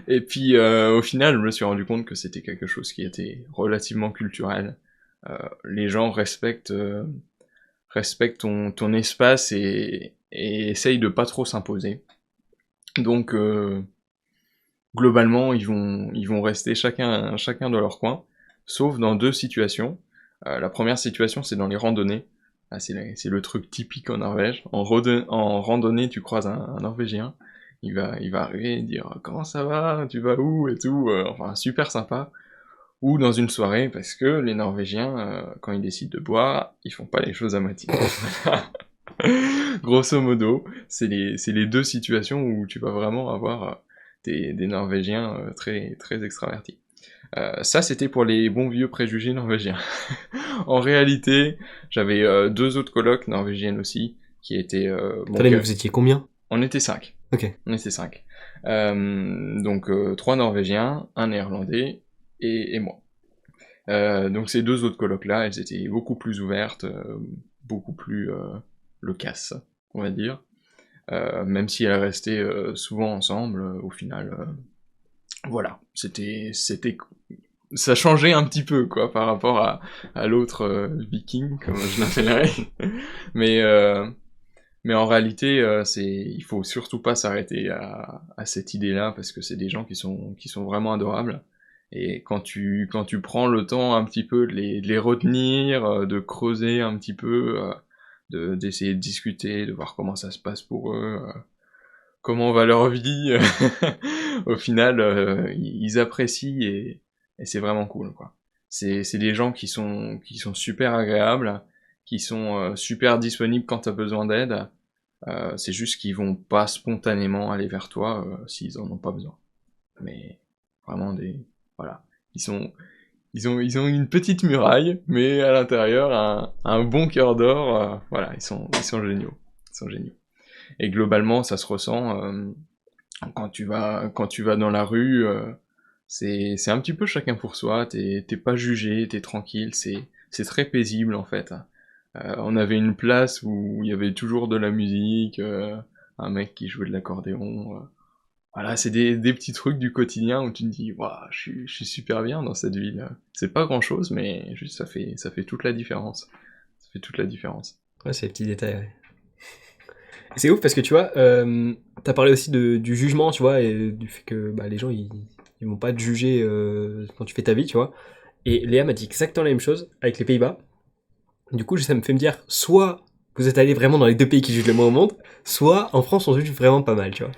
Et puis au final, je me suis rendu compte que c'était quelque chose qui était relativement culturel. Les gens respectent ton espace et essayent de pas trop s'imposer. Donc globalement, ils vont rester chacun dans leur coin, sauf dans deux situations. La première situation, c'est dans les randonnées. C'est le truc typique en Norvège. En randonnée, tu croises un Norvégien. Il va arriver et dire comment ça va, tu vas où et tout, enfin super sympa. Ou dans une soirée, parce que les Norvégiens, quand ils décident de boire, ils font pas les choses à moitié. Grosso modo, c'est les deux situations où tu vas vraiment avoir des Norvégiens très, très extravertis. Ça, c'était pour les bons vieux préjugés norvégiens. En réalité, j'avais deux autres colocs norvégiennes aussi, qui étaient... bon, Attendez, mais vous étiez combien? on était cinq. Ok. On était cinq. Donc, trois Norvégiens, un Néerlandais et moi. Donc ces deux autres colocs-là, elles étaient beaucoup plus ouvertes, beaucoup plus loquaces, on va dire. Même si elles restaient souvent ensemble, au final, voilà, ça changeait un petit peu, quoi, par rapport à l'autre viking, comme je l'appellerais. mais, euh, mais en réalité, il faut surtout pas s'arrêter à cette idée-là, parce que c'est des gens qui sont vraiment adorables. Et quand tu prends le temps un petit peu de les retenir, de creuser un petit peu, d'essayer de discuter, de voir comment ça se passe pour eux, comment va leur vie, au final, ils apprécient et c'est vraiment cool, quoi. C'est des gens qui sont super agréables, qui sont super disponibles quand t'as besoin d'aide. C'est juste qu'ils vont pas spontanément aller vers toi s'ils en ont pas besoin. Mais vraiment voilà, ils sont ils ont une petite muraille, mais à l'intérieur un bon cœur d'or. Voilà, ils sont géniaux, ils sont géniaux. Et globalement, ça se ressent quand tu vas dans la rue. C'est un petit peu chacun pour soi. T'es pas jugé, t'es tranquille. C'est très paisible en fait. On avait une place où il y avait toujours de la musique, un mec qui jouait de l'accordéon. Voilà, c'est des petits trucs du quotidien où tu te dis, waouh, je suis super bien dans cette ville. C'est pas grand chose, mais juste ça fait toute la différence. Ça fait toute la différence. Ouais, c'est les petits détails, ouais. Et c'est ouf parce que tu vois, t'as parlé aussi du jugement, tu vois, et du fait que bah, les gens ils vont pas te juger quand tu fais ta vie, tu vois. Et Léa m'a dit exactement la même chose avec les Pays-Bas. Du coup, ça me fait me dire, soit vous êtes allé vraiment dans les deux pays qui jugent le moins au monde, soit en France on juge vraiment pas mal, tu vois.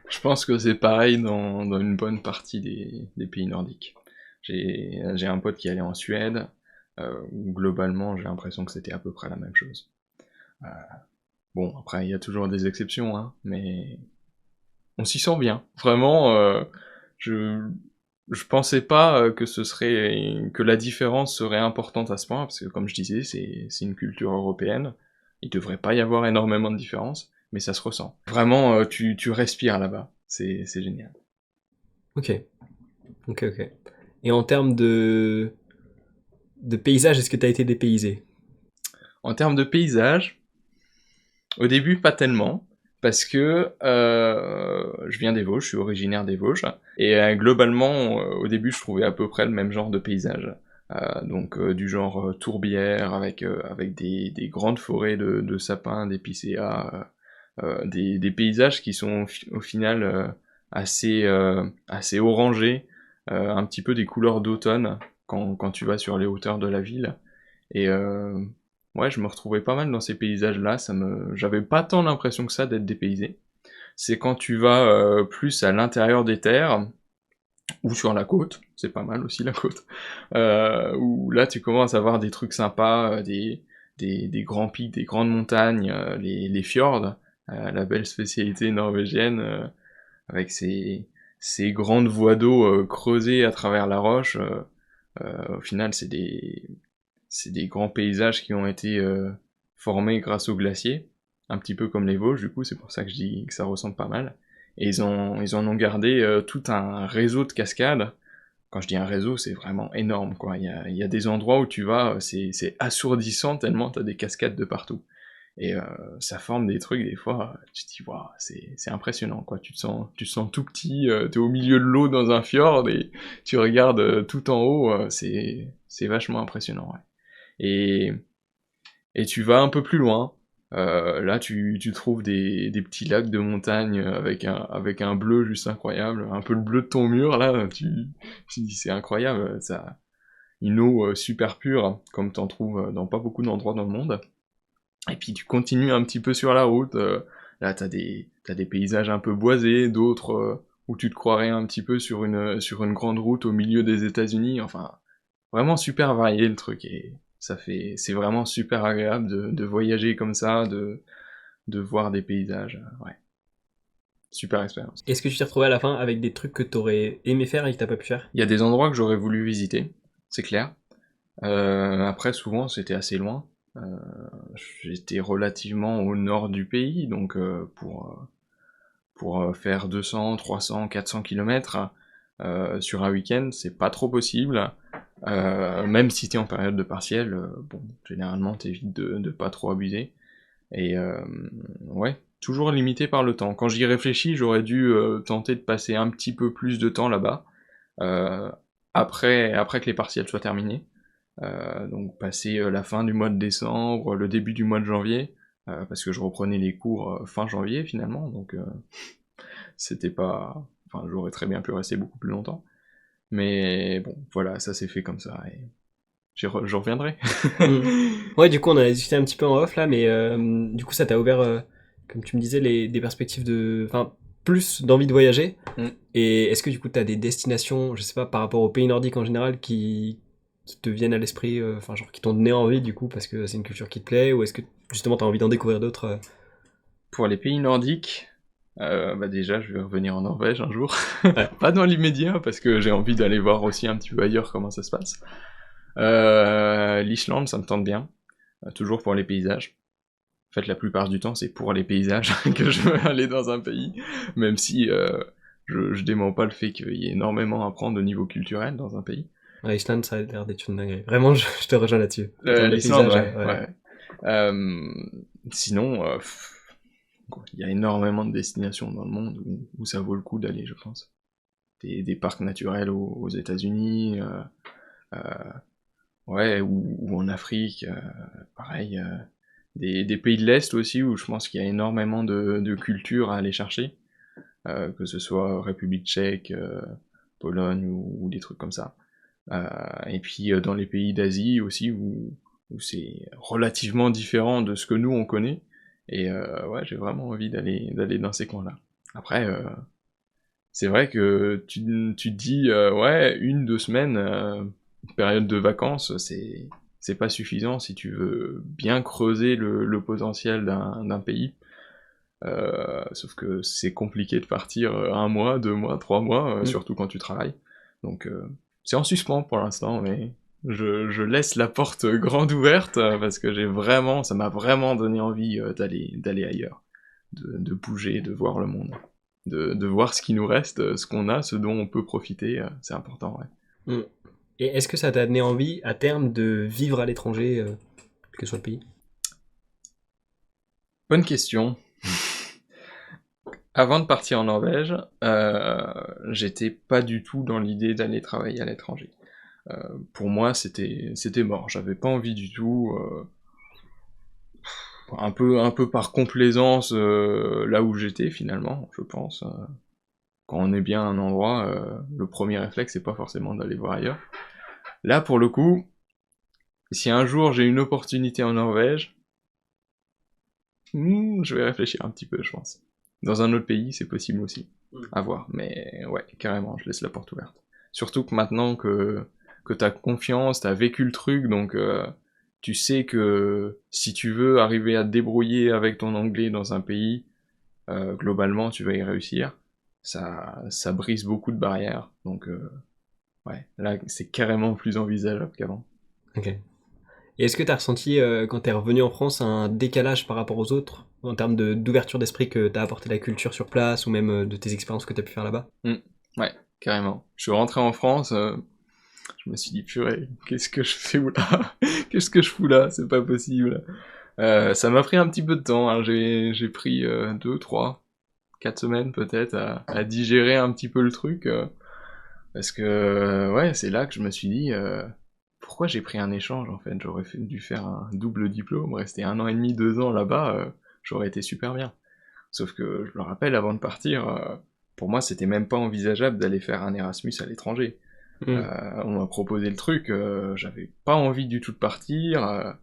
Je pense que c'est pareil dans une bonne partie des pays nordiques. J'ai un pote qui allait en Suède, où globalement j'ai l'impression que c'était à peu près la même chose. Euh, bon, après il y a toujours des exceptions, hein, mais on s'y sent bien. Vraiment, je je pensais pas que ce serait que la différence serait importante à ce point, parce que comme je disais, c'est une culture européenne. Il devrait pas y avoir énormément de différence, mais ça se ressent. Vraiment, tu respires là-bas. C'est génial. Ok, ok. Et en termes de paysage, est-ce que t'as été dépaysé? En termes de paysage, au début, pas tellement, parce que je viens des Vosges, je suis originaire des Vosges, et globalement, au début, je trouvais à peu près le même genre de paysage. Donc du genre tourbière, avec des grandes forêts de sapins, d'épicéas, des paysages qui sont au final assez orangés, un petit peu des couleurs d'automne quand tu vas sur les hauteurs de la ville. Et ouais, je me retrouvais pas mal dans ces paysages-là. J'avais pas tant l'impression que ça d'être dépaysé. C'est quand tu vas plus à l'intérieur des terres ou sur la côte, c'est pas mal aussi la côte, où là tu commences à voir des trucs sympas, des grands pics, des grandes montagnes, les fjords, la belle spécialité norvégienne, avec ces grandes voies d'eau creusées à travers la roche. Au final, c'est des grands paysages qui ont été formés grâce aux glaciers, un petit peu comme les Vosges, du coup, c'est pour ça que je dis que ça ressemble pas mal. Et ils en ont gardé tout un réseau de cascades. Quand je dis un réseau, c'est vraiment énorme, quoi. Il y a des endroits où tu vas, c'est assourdissant tellement t'as des cascades de partout. Et ça forme des trucs, des fois, tu te dis, waouh, c'est impressionnant, quoi. Tu te sens tout petit, t'es au milieu de l'eau dans un fjord et tu regardes tout en haut, c'est vachement impressionnant, ouais. Et, et tu vas un peu plus loin. Là, tu trouves des petits lacs de montagne avec un bleu juste incroyable, un peu le bleu de ton mur, là, tu dis c'est incroyable, ça, une eau super pure, comme t'en trouves dans pas beaucoup d'endroits dans le monde. Et puis tu continues un petit peu sur la route, là t'as des paysages un peu boisés, d'autres où tu te croirais un petit peu sur une grande route au milieu des États-Unis, enfin, vraiment super varié le truc, et c'est vraiment super agréable de voyager comme ça, de voir des paysages, ouais. Super expérience. Est-ce que tu t'es retrouvé à la fin avec des trucs que t'aurais aimé faire et que t'as pas pu faire? Il y a des endroits que j'aurais voulu visiter, c'est clair. Après, souvent, c'était assez loin. J'étais relativement au nord du pays, donc pour faire 200, 300, 400 km sur un week-end, c'est pas trop possible. Même si t'es en période de partiel, bon, généralement t'évites de pas trop abuser. Et ouais, toujours limité par le temps. Quand j'y réfléchis, j'aurais dû tenter de passer un petit peu plus de temps là-bas, euh, après que les partiels soient terminés. Donc passer la fin du mois de décembre, le début du mois de janvier, parce que je reprenais les cours fin janvier finalement, donc c'était pas... Enfin, j'aurais très bien pu rester beaucoup plus longtemps. Mais bon, voilà, ça s'est fait comme ça, et je reviendrai. Mm. Ouais, du coup, on en a discuté un petit peu en off là, mais du coup, ça t'a ouvert, comme tu me disais, des perspectives de. Enfin, plus d'envie de voyager. Mm. Et est-ce que du coup, t'as des destinations, je sais pas, par rapport aux pays nordiques en général, qui te viennent à l'esprit, enfin, genre, qui t'ont donné envie du coup, parce que c'est une culture qui te plaît, ou est-ce que justement t'as envie d'en découvrir d'autres Pour les pays nordiques, bah déjà, je vais revenir en Norvège un jour. Ouais. Pas dans l'immédiat, parce que j'ai envie d'aller voir aussi un petit peu ailleurs comment ça se passe. L'Islande, ça me tente bien, toujours pour les paysages. En fait, la plupart du temps, c'est pour les paysages que je veux aller dans un pays, même si je dément pas le fait qu'il y ait énormément à apprendre au niveau culturel dans un pays. Ouais, Iceland, ça a l'air d'être une dinguerie. Vraiment, je te rejoins là-dessus. En termes de L'Islande, paysage, ouais, ouais. Sinon, il y a énormément de destinations dans le monde où ça vaut le coup d'aller, je pense. Des parcs naturels aux États-Unis, ouais, ou en Afrique, pareil. Des pays de l'Est aussi, où je pense qu'il y a énormément de culture à aller chercher, que ce soit République tchèque, Pologne ou des trucs comme ça. Et puis dans les pays d'Asie aussi, où c'est relativement différent de ce que nous on connaît. Et ouais, j'ai vraiment envie d'aller dans ces coins-là. Après, c'est vrai que tu te dis, ouais, 1, 2 semaines, période de vacances, c'est pas suffisant si tu veux bien creuser le potentiel d'un pays. Sauf que c'est compliqué de partir 1 mois, 2 mois, 3 mois, Mm. surtout quand tu travailles. Donc c'est en suspens pour l'instant, mais je laisse la porte grande ouverte parce que ça m'a vraiment donné envie d'aller ailleurs, de bouger, de voir le monde, de voir ce qui nous reste, ce qu'on a, ce dont on peut profiter, c'est important, ouais. Mm. Et est-ce que ça t'a donné envie, à terme, de vivre à l'étranger, quel que soit le pays? Bonne question. Avant de partir en Norvège, j'étais pas du tout dans l'idée d'aller travailler à l'étranger. Pour moi, c'était mort. J'avais pas envie du tout. Un peu par complaisance là où j'étais finalement, je pense. Quand on est bien à un endroit, le premier réflexe c'est pas forcément d'aller voir ailleurs. Là, pour le coup, si un jour j'ai une opportunité en Norvège, je vais réfléchir un petit peu, je pense. Dans un autre pays, c'est possible aussi. À voir. Mais ouais, carrément, je laisse la porte ouverte. Surtout que maintenant que t'as confiance, t'as vécu le truc, donc tu sais que si tu veux arriver à te débrouiller avec ton anglais dans un pays, globalement, tu vas y réussir. Ça brise beaucoup de barrières. Donc ouais, là, c'est carrément plus envisageable qu'avant. Ok. Et est-ce que tu as ressenti, quand tu es revenu en France, un décalage par rapport aux autres, en termes d'ouverture d'esprit que t'as apporté la culture sur place, ou même de tes expériences que tu as pu faire là-bas? Ouais, carrément. Je suis rentré en France, je me suis dit, purée, qu'est-ce que je fais là? Qu'est-ce que je fous là? C'est pas possible. Ça m'a pris un petit peu de temps, hein. J'ai pris 2, 3, 4 semaines peut-être à digérer un petit peu le truc. Parce que, ouais, c'est là que je me suis dit, pourquoi j'ai pris un échange en fait? Dû faire un double diplôme, rester 1 an et demi, 2 ans là-bas, j'aurais été super bien. Sauf que, je le rappelle, avant de partir, pour moi, c'était même pas envisageable d'aller faire un Erasmus à l'étranger. Mm. On m'a proposé le truc, j'avais pas envie du tout de partir.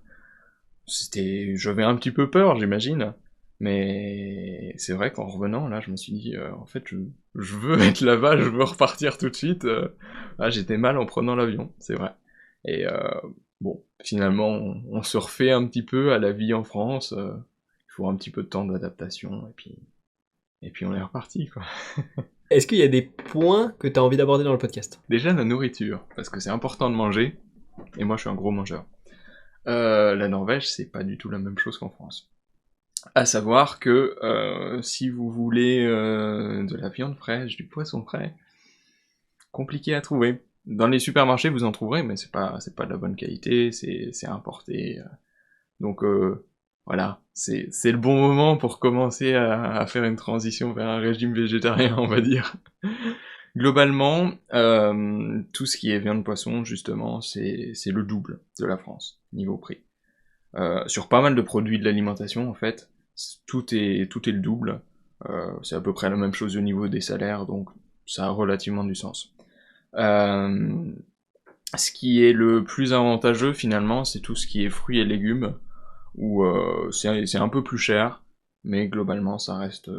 J'avais un petit peu peur, j'imagine. Mais c'est vrai qu'en revenant, là, je me suis dit, en fait, je veux être là-bas, je veux repartir tout de suite. J'étais mal en prenant l'avion, c'est vrai. Et bon, finalement, on se refait un petit peu à la vie en France. Il faut un petit peu de temps d'adaptation, et puis on est reparti, quoi. Est-ce qu'il y a des points que tu as envie d'aborder dans le podcast? Déjà, la nourriture, parce que c'est important de manger, et moi je suis un gros mangeur. La Norvège, c'est pas du tout la même chose qu'en France. À savoir que si vous voulez de la viande fraîche, du poisson frais, compliqué à trouver. Dans les supermarchés, vous en trouverez, mais c'est pas de la bonne qualité, c'est importé. Donc voilà, c'est le bon moment pour commencer à faire une transition vers un régime végétarien, on va dire. Globalement, tout ce qui est viande poisson, justement, c'est le double de la France, niveau prix. Sur pas mal de produits de l'alimentation, en fait, tout est le double. C'est à peu près la même chose au niveau des salaires, donc ça a relativement du sens. Ce qui est le plus avantageux, finalement, c'est tout ce qui est fruits et légumes, où c'est un peu plus cher, mais globalement, ça reste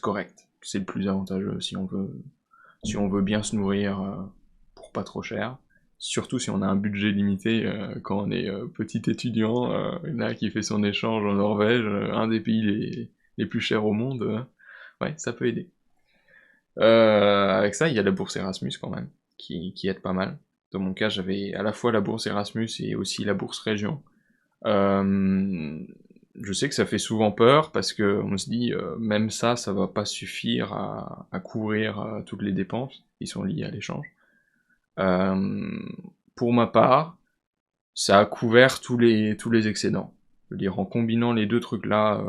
correct. C'est le plus avantageux si on veut bien se nourrir pour pas trop cher. Surtout si on a un budget limité quand on est petit étudiant, là qui fait son échange en Norvège, un des pays les plus chers au monde, ouais, ça peut aider. Avec ça, il y a la bourse Erasmus quand même, qui aide pas mal. Dans mon cas, j'avais à la fois la bourse Erasmus et aussi la bourse Région. Je sais que ça fait souvent peur parce que on se dit même ça va pas suffire à couvrir toutes les dépenses qui sont liées à l'échange. Pour ma part, ça a couvert tous les excédents. Je veux dire, en combinant les deux trucs-là,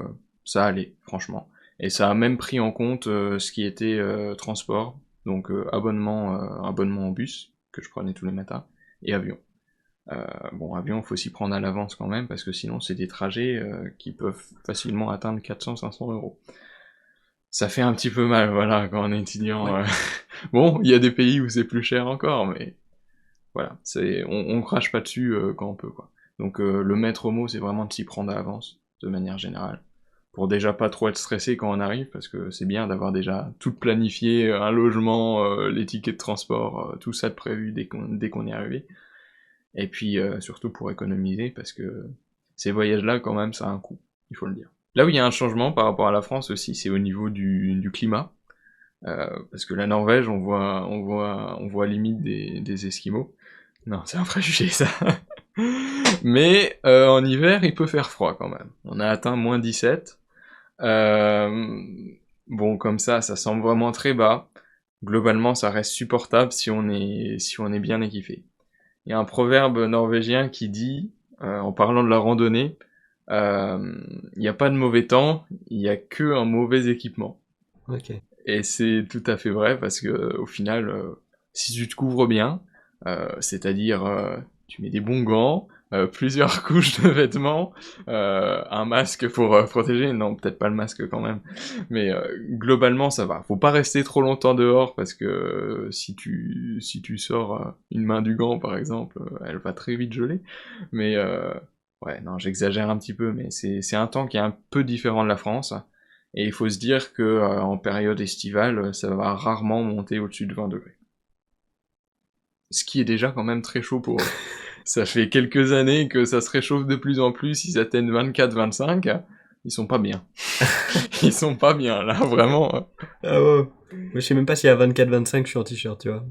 ça allait, franchement. Et ça a même pris en compte ce qui était transport, donc abonnement en bus, que je prenais tous les matins, et avion. Bon, avion, faut s'y prendre à l'avance quand même, parce que sinon c'est des trajets qui peuvent facilement atteindre 400-500 euros. Ça fait un petit peu mal, voilà, quand on est étudiant. Ouais. Bon, il y a des pays où c'est plus cher encore, mais voilà, on crache pas dessus quand on peut, quoi. Donc le maître mot, c'est vraiment de s'y prendre à l'avance, de manière générale, pour déjà pas trop être stressé quand on arrive, parce que c'est bien d'avoir déjà tout planifié, un logement, les tickets de transport, tout ça de prévu dès qu'on est arrivé. Et puis surtout pour économiser, parce que ces voyages-là, quand même, ça a un coût, il faut le dire. Là où il y a un changement par rapport à la France aussi, c'est au niveau du climat. Parce que la Norvège, on voit limite des Esquimaux. Non, c'est un préjugé ça. Mais en hiver, il peut faire froid quand même. On a atteint -17. Bon, comme ça semble vraiment très bas. Globalement, ça reste supportable si on est bien équipé. Il y a un proverbe norvégien qui dit, en parlant de la randonnée, il n'y a pas de mauvais temps, il y a que un mauvais équipement. Ok. Et c'est tout à fait vrai parce que au final, si tu te couvres bien, c'est-à-dire tu mets des bons gants, plusieurs couches de vêtements, un masque pour protéger, non peut-être pas le masque quand même, mais globalement ça va. Faut pas rester trop longtemps dehors parce que si tu sors une main du gant par exemple, elle va très vite geler. Mais ouais non j'exagère un petit peu, mais c'est un temps qui est un peu différent de la France. Et il faut se dire que en période estivale, ça va rarement monter au-dessus de 20 degrés. Ce qui est déjà quand même très chaud pour eux. Ça fait quelques années que ça se réchauffe de plus en plus, ils atteignent 24-25, ils sont pas bien. Ils sont pas bien, là, vraiment. Ah ouais. Moi, je sais même pas si à 24-25, je suis en t-shirt, tu vois.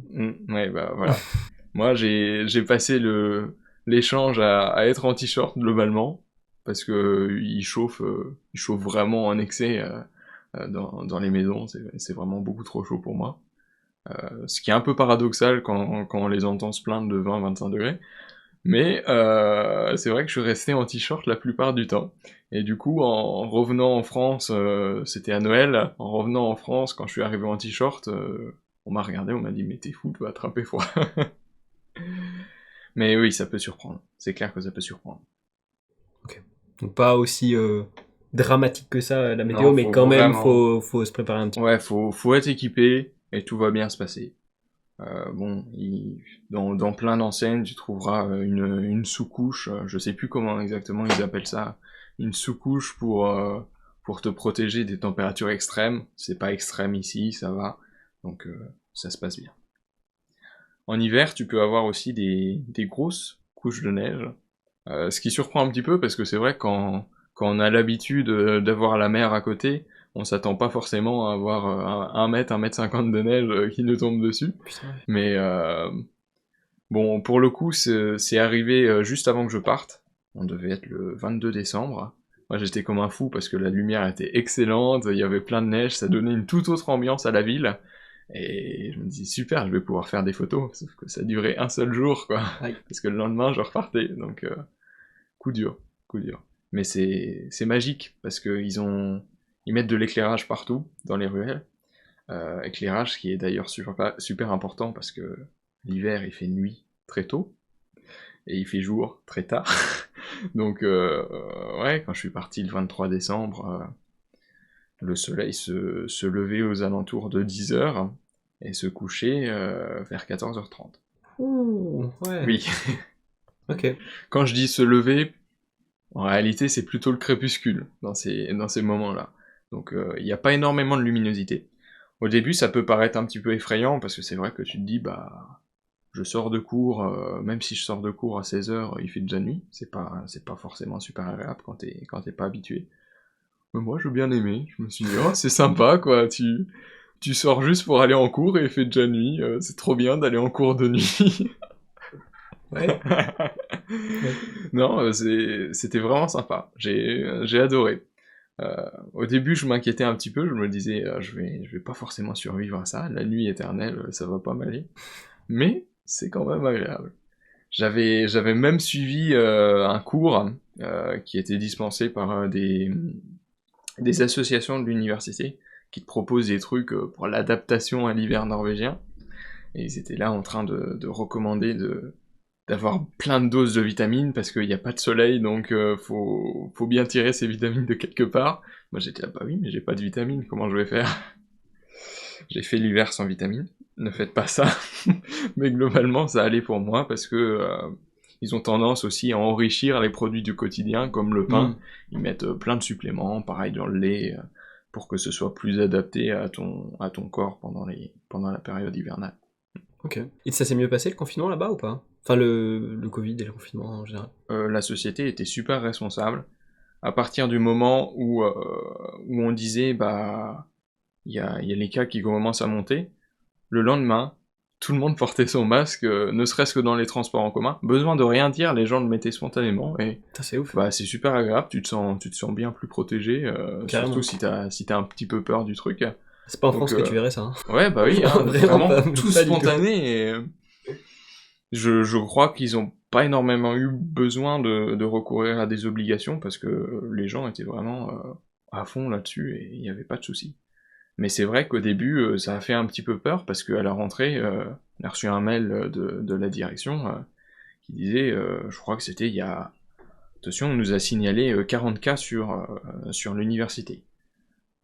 Ouais, bah voilà. Moi, j'ai passé l'échange à être en t-shirt globalement, parce que il chauffe vraiment en excès dans les maisons, c'est vraiment beaucoup trop chaud pour moi. Ce qui est un peu paradoxal quand on les entend se plaindre de 20-25 degrés. Mais c'est vrai que je suis resté en t-shirt la plupart du temps. Et du coup, en revenant en France, c'était à Noël, en revenant en France, quand je suis arrivé en t-shirt, on m'a regardé, on m'a dit « Mais t'es fou, tu vas attraper froid ». Mais oui, ça peut surprendre. C'est clair que ça peut surprendre. Ok. Donc pas aussi dramatique que ça la météo, Non, mais faut quand même, vraiment... faut se préparer un petit Ouais, faut être équipé, et tout va bien se passer. Bon, dans plein d'enseignes, tu trouveras une sous-couche, je sais plus comment exactement ils appellent ça, une sous-couche pour te protéger des températures extrêmes. C'est pas extrême ici, ça va, donc ça se passe bien. En hiver, tu peux avoir aussi des grosses couches de neige, ce qui surprend un petit peu parce que c'est vrai que quand quand on a l'habitude d'avoir la mer à côté, on s'attend pas forcément à avoir 1 mètre, 1 mètre 50 de neige qui nous tombe dessus. Putain, ouais. Mais bon, pour le coup, c'est arrivé juste avant que je parte. On devait être le 22 décembre. Moi, j'étais comme un fou parce que la lumière était excellente, il y avait plein de neige, ça donnait une toute autre ambiance à la ville. Et je me dis, super, je vais pouvoir faire des photos. Sauf que ça durait un seul jour, quoi. Aïe. Parce que le lendemain, je repartais. Donc, coup dur, coup dur. Mais c'est magique parce que ils mettent de l'éclairage partout dans les ruelles. Éclairage qui est d'ailleurs super important parce que l'hiver il fait nuit très tôt et il fait jour très tard. Donc ouais, quand je suis parti le 23 décembre, le soleil se levait aux alentours de 10h et se couchait vers 14h30. Ouh, ouais. Oui. Ok. Quand je dis se lever, en réalité c'est plutôt le crépuscule dans ces moments-là. Donc il n'y a pas énormément de luminosité. Au début, ça peut paraître un petit peu effrayant, parce que c'est vrai que tu te dis, bah, je sors de cours, même si je sors de cours à 16h, il fait déjà nuit, c'est pas forcément super agréable quand t'es pas habitué. Mais moi, j'ai bien aimé, je me suis dit, oh, c'est sympa, quoi, tu sors juste pour aller en cours et il fait déjà nuit, c'est trop bien d'aller en cours de nuit. Ouais. Non, c'était vraiment sympa, j'ai adoré. Au début, je m'inquiétais un petit peu, je me disais, je vais pas forcément survivre à ça, la nuit éternelle, ça va pas m'aller. Mais c'est quand même agréable. J'avais même suivi un cours qui était dispensé par des associations de l'université qui te proposent des trucs pour l'adaptation à l'hiver norvégien. Et ils étaient là en train de recommander d'avoir plein de doses de vitamines parce qu'il n'y a pas de soleil, donc faut bien tirer ces vitamines de quelque part. Moi j'étais là, bah oui, mais j'ai pas de vitamines, comment je vais faire? J'ai fait l'hiver sans vitamines, ne faites pas ça. Mais globalement ça allait pour moi parce que ils ont tendance aussi à enrichir les produits du quotidien comme le pain. Ils mettent plein de suppléments, pareil dans le lait, pour que ce soit plus adapté à ton corps pendant la période hivernale. Ok. Et ça s'est mieux passé le confinement là-bas ou pas? Enfin, le Covid et le confinement en général. La société était super responsable. À partir du moment où on disait, bah, il y a les cas qui commencent à monter, le lendemain, tout le monde portait son masque, ne serait-ce que dans les transports en commun. Besoin de rien dire, les gens le mettaient spontanément, et Putain, c'est ouf. bah, c'est super agréable, tu te sens bien plus protégé, Carrément. surtout si t'as un petit peu peur du truc. C'est pas en Donc, France que tu verrais ça. Hein. Ouais, bah oui, hein, Vraiment vraiment, pas, tout pas du tout. spontané, et je crois qu'ils ont pas énormément eu besoin de recourir à des obligations, parce que les gens étaient vraiment à fond là-dessus, et il n'y avait pas de soucis. Mais c'est vrai qu'au début, ça a fait un petit peu peur, parce qu'à la rentrée, on a reçu un mail de la direction qui disait, je crois que c'était il y a... Attention, on nous a signalé 40 cas sur l'université.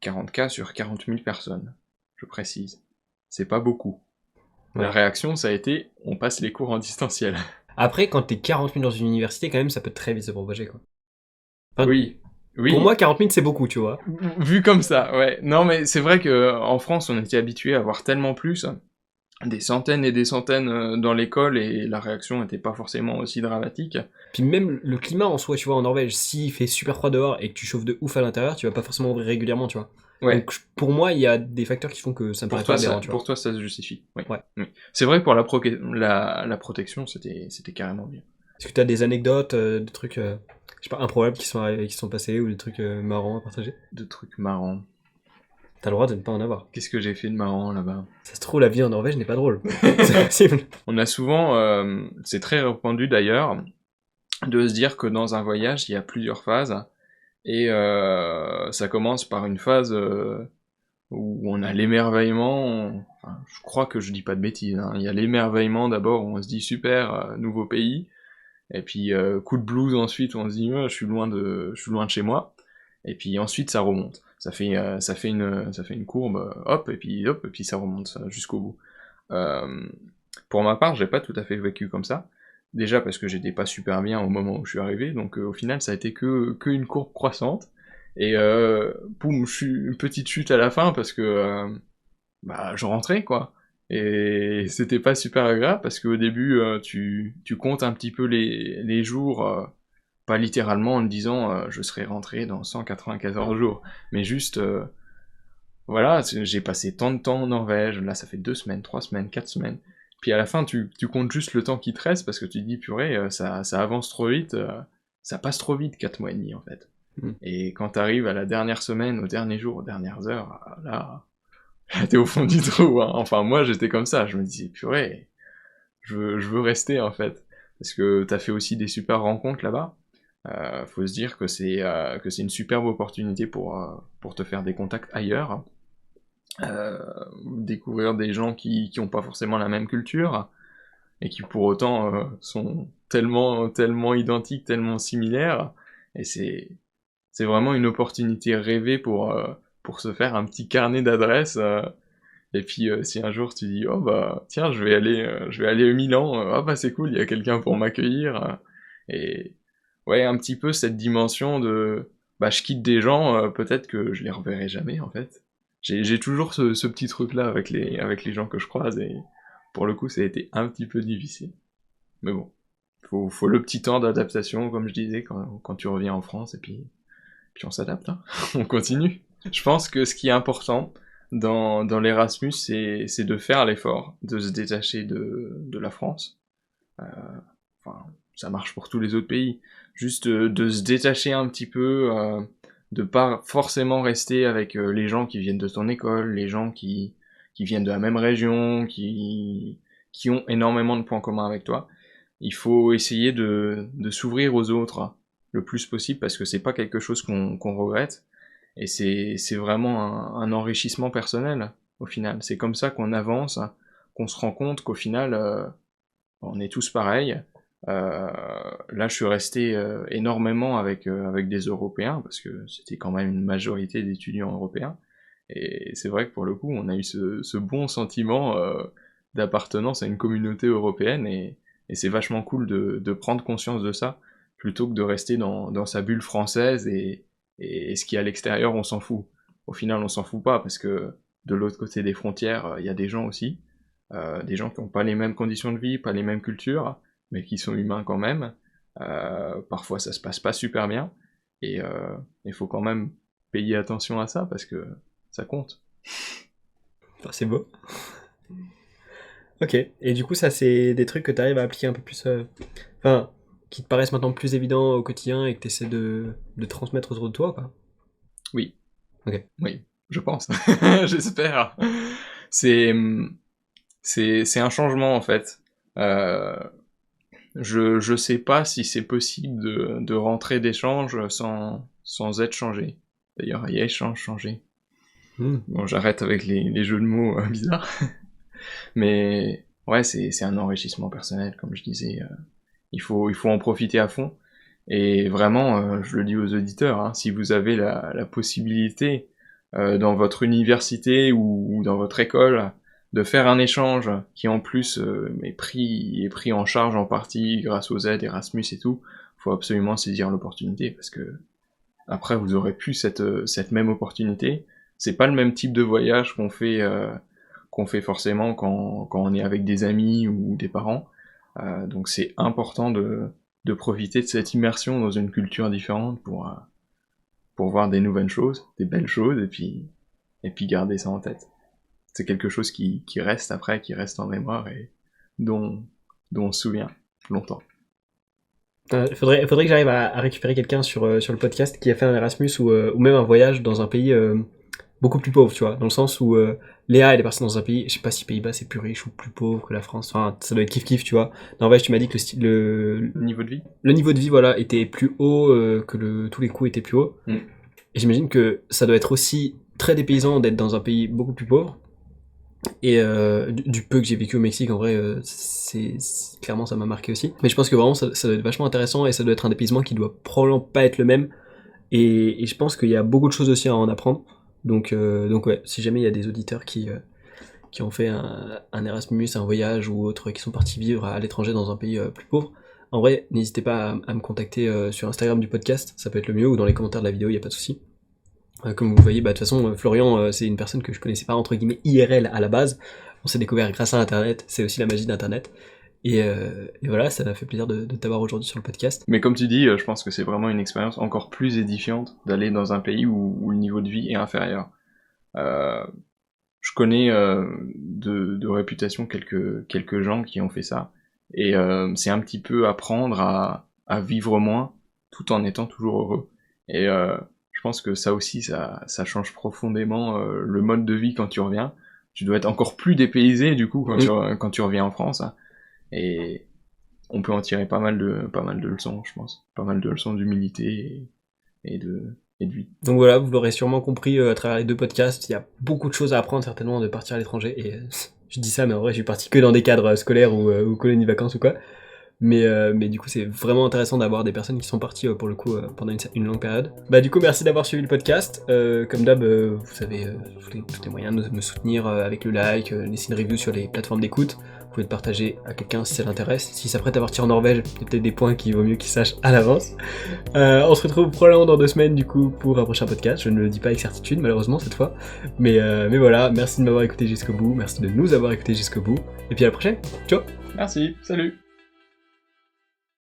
40 cas sur 40 000 personnes, je précise. C'est pas beaucoup. La Ouais. réaction, ça a été, on passe les cours en distanciel. Après, quand t'es 40 000 dans une université, quand même, ça peut très vite se propager, quoi. Enfin, Oui, oui. Pour moi, 40 000, c'est beaucoup, tu vois. Vu comme ça, ouais. Non, mais c'est vrai que en France, on était habitué à voir tellement plus, des centaines et des centaines dans l'école, et la réaction n'était pas forcément aussi dramatique. Puis même le climat en soi, tu vois, en Norvège, s'il fait super froid dehors et que tu chauffes de ouf à l'intérieur, tu vas pas forcément ouvrir régulièrement, tu vois. Ouais. Donc pour moi, il y a des facteurs qui font que ça me paraît pas aberrant, tu vois. Pour toi, ça se justifie. Oui. Ouais. Oui. C'est vrai que pour la protection, c'était carrément mieux. Est-ce que t'as des anecdotes, des trucs, je sais pas, improbables qui sont passés ou des trucs marrants à partager? De trucs marrants. T'as le droit de ne pas en avoir. Qu'est-ce que j'ai fait de marrant là-bas? Ça se trouve, la vie en Norvège n'est pas drôle. C'est possible. On a souvent, c'est très répandu d'ailleurs, de se dire que dans un voyage, il y a plusieurs phases, et ça commence par une phase où on a l'émerveillement, enfin, je crois que je dis pas de bêtises, hein. Il y a l'émerveillement d'abord, où on se dit super, nouveau pays, et puis coup de blues ensuite, où on se dit je suis loin de chez moi, et puis ensuite ça remonte. Ça fait une courbe, hop, et puis ça remonte jusqu'au bout. Pour ma part, j'ai pas tout à fait vécu comme ça. Déjà parce que j'étais pas super bien au moment où je suis arrivé, donc au final ça a été que une courbe croissante. Et boum, une petite chute à la fin parce que bah je rentrais quoi. Et c'était pas super agréable parce qu'au début tu comptes un petit peu les jours pas littéralement en me disant je serai rentré dans 194 jours, mais juste voilà, j'ai passé tant de temps en Norvège, là ça fait 2 semaines, 3 semaines, 4 semaines, puis à la fin tu comptes juste le temps qui te reste parce que tu te dis purée, ça avance trop vite, ça passe trop vite 4 mois et demi en fait. Et quand t'arrives à la dernière semaine, au dernier jour, aux dernières heures, là t'es au fond du trou, hein. Enfin moi j'étais comme ça, je me disais purée, je veux rester en fait, parce que t'as fait aussi des super rencontres là-bas. Faut se dire que c'est une superbe opportunité pour te faire des contacts ailleurs, découvrir des gens qui ont pas forcément la même culture et qui pour autant sont tellement identiques, tellement similaires, et c'est vraiment une opportunité rêvée pour se faire un petit carnet d'adresses. Et puis si un jour tu dis oh bah tiens je vais aller au Milan, ah bah c'est cool, il y a quelqu'un pour m'accueillir, et ouais, un petit peu cette dimension de bah je quitte des gens, peut-être que je les reverrai jamais en fait. J'ai toujours ce petit truc là avec les gens que je croise, et pour le coup ça a été un petit peu difficile. Mais bon, faut le petit temps d'adaptation comme je disais quand tu reviens en France, et puis on s'adapte, hein. On continue. Je pense que ce qui est important dans l'Erasmus, c'est de faire l'effort, de se détacher de la France. Enfin, ça marche pour tous les autres pays. Juste de se détacher un petit peu, de pas forcément rester avec les gens qui viennent de ton école, les gens qui viennent de la même région, qui ont énormément de points communs avec toi. Il faut essayer de s'ouvrir aux autres le plus possible, parce que c'est pas quelque chose qu'on regrette, et c'est vraiment un enrichissement personnel au final. C'est comme ça qu'on avance, qu'on se rend compte qu'au final on est tous pareils. Là je suis resté énormément avec des Européens, parce que c'était quand même une majorité d'étudiants européens, et c'est vrai que pour le coup on a eu ce bon sentiment d'appartenance à une communauté européenne, et c'est vachement cool de prendre conscience de ça, plutôt que de rester dans sa bulle française, et ce qui est à l'extérieur, on s'en fout. Au final, on s'en fout pas, parce que de l'autre côté des frontières, il y a des gens aussi, des gens qui n'ont pas les mêmes conditions de vie, pas les mêmes cultures, mais qui sont humains quand même. Parfois, ça se passe pas super bien, et il faut quand même payer attention à ça, parce que ça compte. Enfin, c'est beau. Ok, et du coup ça c'est des trucs que tu arrives à appliquer un peu plus... Enfin, qui te paraissent maintenant plus évidents au quotidien et que tu essaies de transmettre autour de toi, quoi. Oui. Ok. Oui, je pense. J'espère. C'est un changement en fait. Je sais pas si c'est possible de rentrer d'échange sans être changé. D'ailleurs, il y a échange, changé. Bon, j'arrête avec les jeux de mots bizarres. Mais ouais, c'est un enrichissement personnel, comme je disais. Il faut en profiter à fond. Et vraiment, je le dis aux auditeurs, hein, si vous avez la possibilité dans votre université ou dans votre école de faire un échange qui en plus est pris en charge en partie grâce aux aides Erasmus et tout, faut absolument saisir l'opportunité, parce que après vous aurez plus cette même opportunité. C'est pas le même type de voyage qu'on fait forcément quand on est avec des amis ou des parents. Donc c'est important de profiter de cette immersion dans une culture différente pour voir des nouvelles choses, des belles choses, et puis garder ça en tête. C'est quelque chose qui reste après, qui reste en mémoire, et dont on se souvient longtemps. Faudrait que j'arrive à récupérer quelqu'un sur le podcast qui a fait un Erasmus ou même un voyage dans un pays beaucoup plus pauvre, tu vois, dans le sens où Léa elle est partie dans un pays, je sais pas si Pays-Bas c'est plus riche ou plus pauvre que la France, enfin ça doit être kiff-kiff, tu vois. Norvège, tu m'as dit que Le niveau de vie le niveau de vie voilà était plus haut, que tous les coûts étaient plus hauts. Et j'imagine que ça doit être aussi très dépaysant d'être dans un pays beaucoup plus pauvre. Et du peu que j'ai vécu au Mexique, en vrai, clairement ça m'a marqué aussi. Mais je pense que vraiment ça doit être vachement intéressant, et ça doit être un dépaysement qui doit probablement pas être le même. Et je pense qu'il y a beaucoup de choses aussi à en apprendre. Donc ouais, si jamais il y a des auditeurs qui ont fait un Erasmus, un voyage ou autre, qui sont partis vivre à l'étranger dans un pays plus pauvre, en vrai, n'hésitez pas à me contacter sur Instagram du podcast, ça peut être le mieux, ou dans les commentaires de la vidéo, il n'y a pas de souci. Comme vous voyez, de toute façon, Florian, c'est une personne que je connaissais pas entre guillemets IRL à la base. On s'est découvert grâce à Internet, c'est aussi la magie d'Internet. Et voilà, ça m'a fait plaisir de t'avoir aujourd'hui sur le podcast. Mais comme tu dis, je pense que c'est vraiment une expérience encore plus édifiante d'aller dans un pays où le niveau de vie est inférieur. Je connais de réputation quelques gens qui ont fait ça, et c'est un petit peu apprendre à vivre moins tout en étant toujours heureux. Et je pense que ça aussi, ça change profondément le mode de vie quand tu reviens. Tu dois être encore plus dépaysé du coup quand tu reviens en France, hein. Et on peut en tirer pas mal de leçons, je pense. Pas mal de leçons d'humilité et de vie. Donc voilà, vous l'aurez sûrement compris à travers les 2 podcasts, il y a beaucoup de choses à apprendre certainement de partir à l'étranger. Et je dis ça, mais en vrai, je suis parti que dans des cadres scolaires ou colonies de vacances ou quoi. Mais du coup, c'est vraiment intéressant d'avoir des personnes qui sont parties pour le coup pendant une longue période. Bah du coup, merci d'avoir suivi le podcast. Comme d'hab, vous avez tous les moyens de me soutenir avec le like, laisser une review sur les plateformes d'écoute. Vous pouvez le partager à quelqu'un si ça l'intéresse. Si ça prête à partir en Norvège, il y a peut-être des points qu'il vaut mieux qu'il sache à l'avance. On se retrouve probablement dans 2 semaines du coup pour un prochain podcast. Je ne le dis pas avec certitude malheureusement cette fois. Mais voilà, merci de m'avoir écouté jusqu'au bout. Merci de nous avoir écouté jusqu'au bout. Et puis à la prochaine. Ciao. Merci, salut.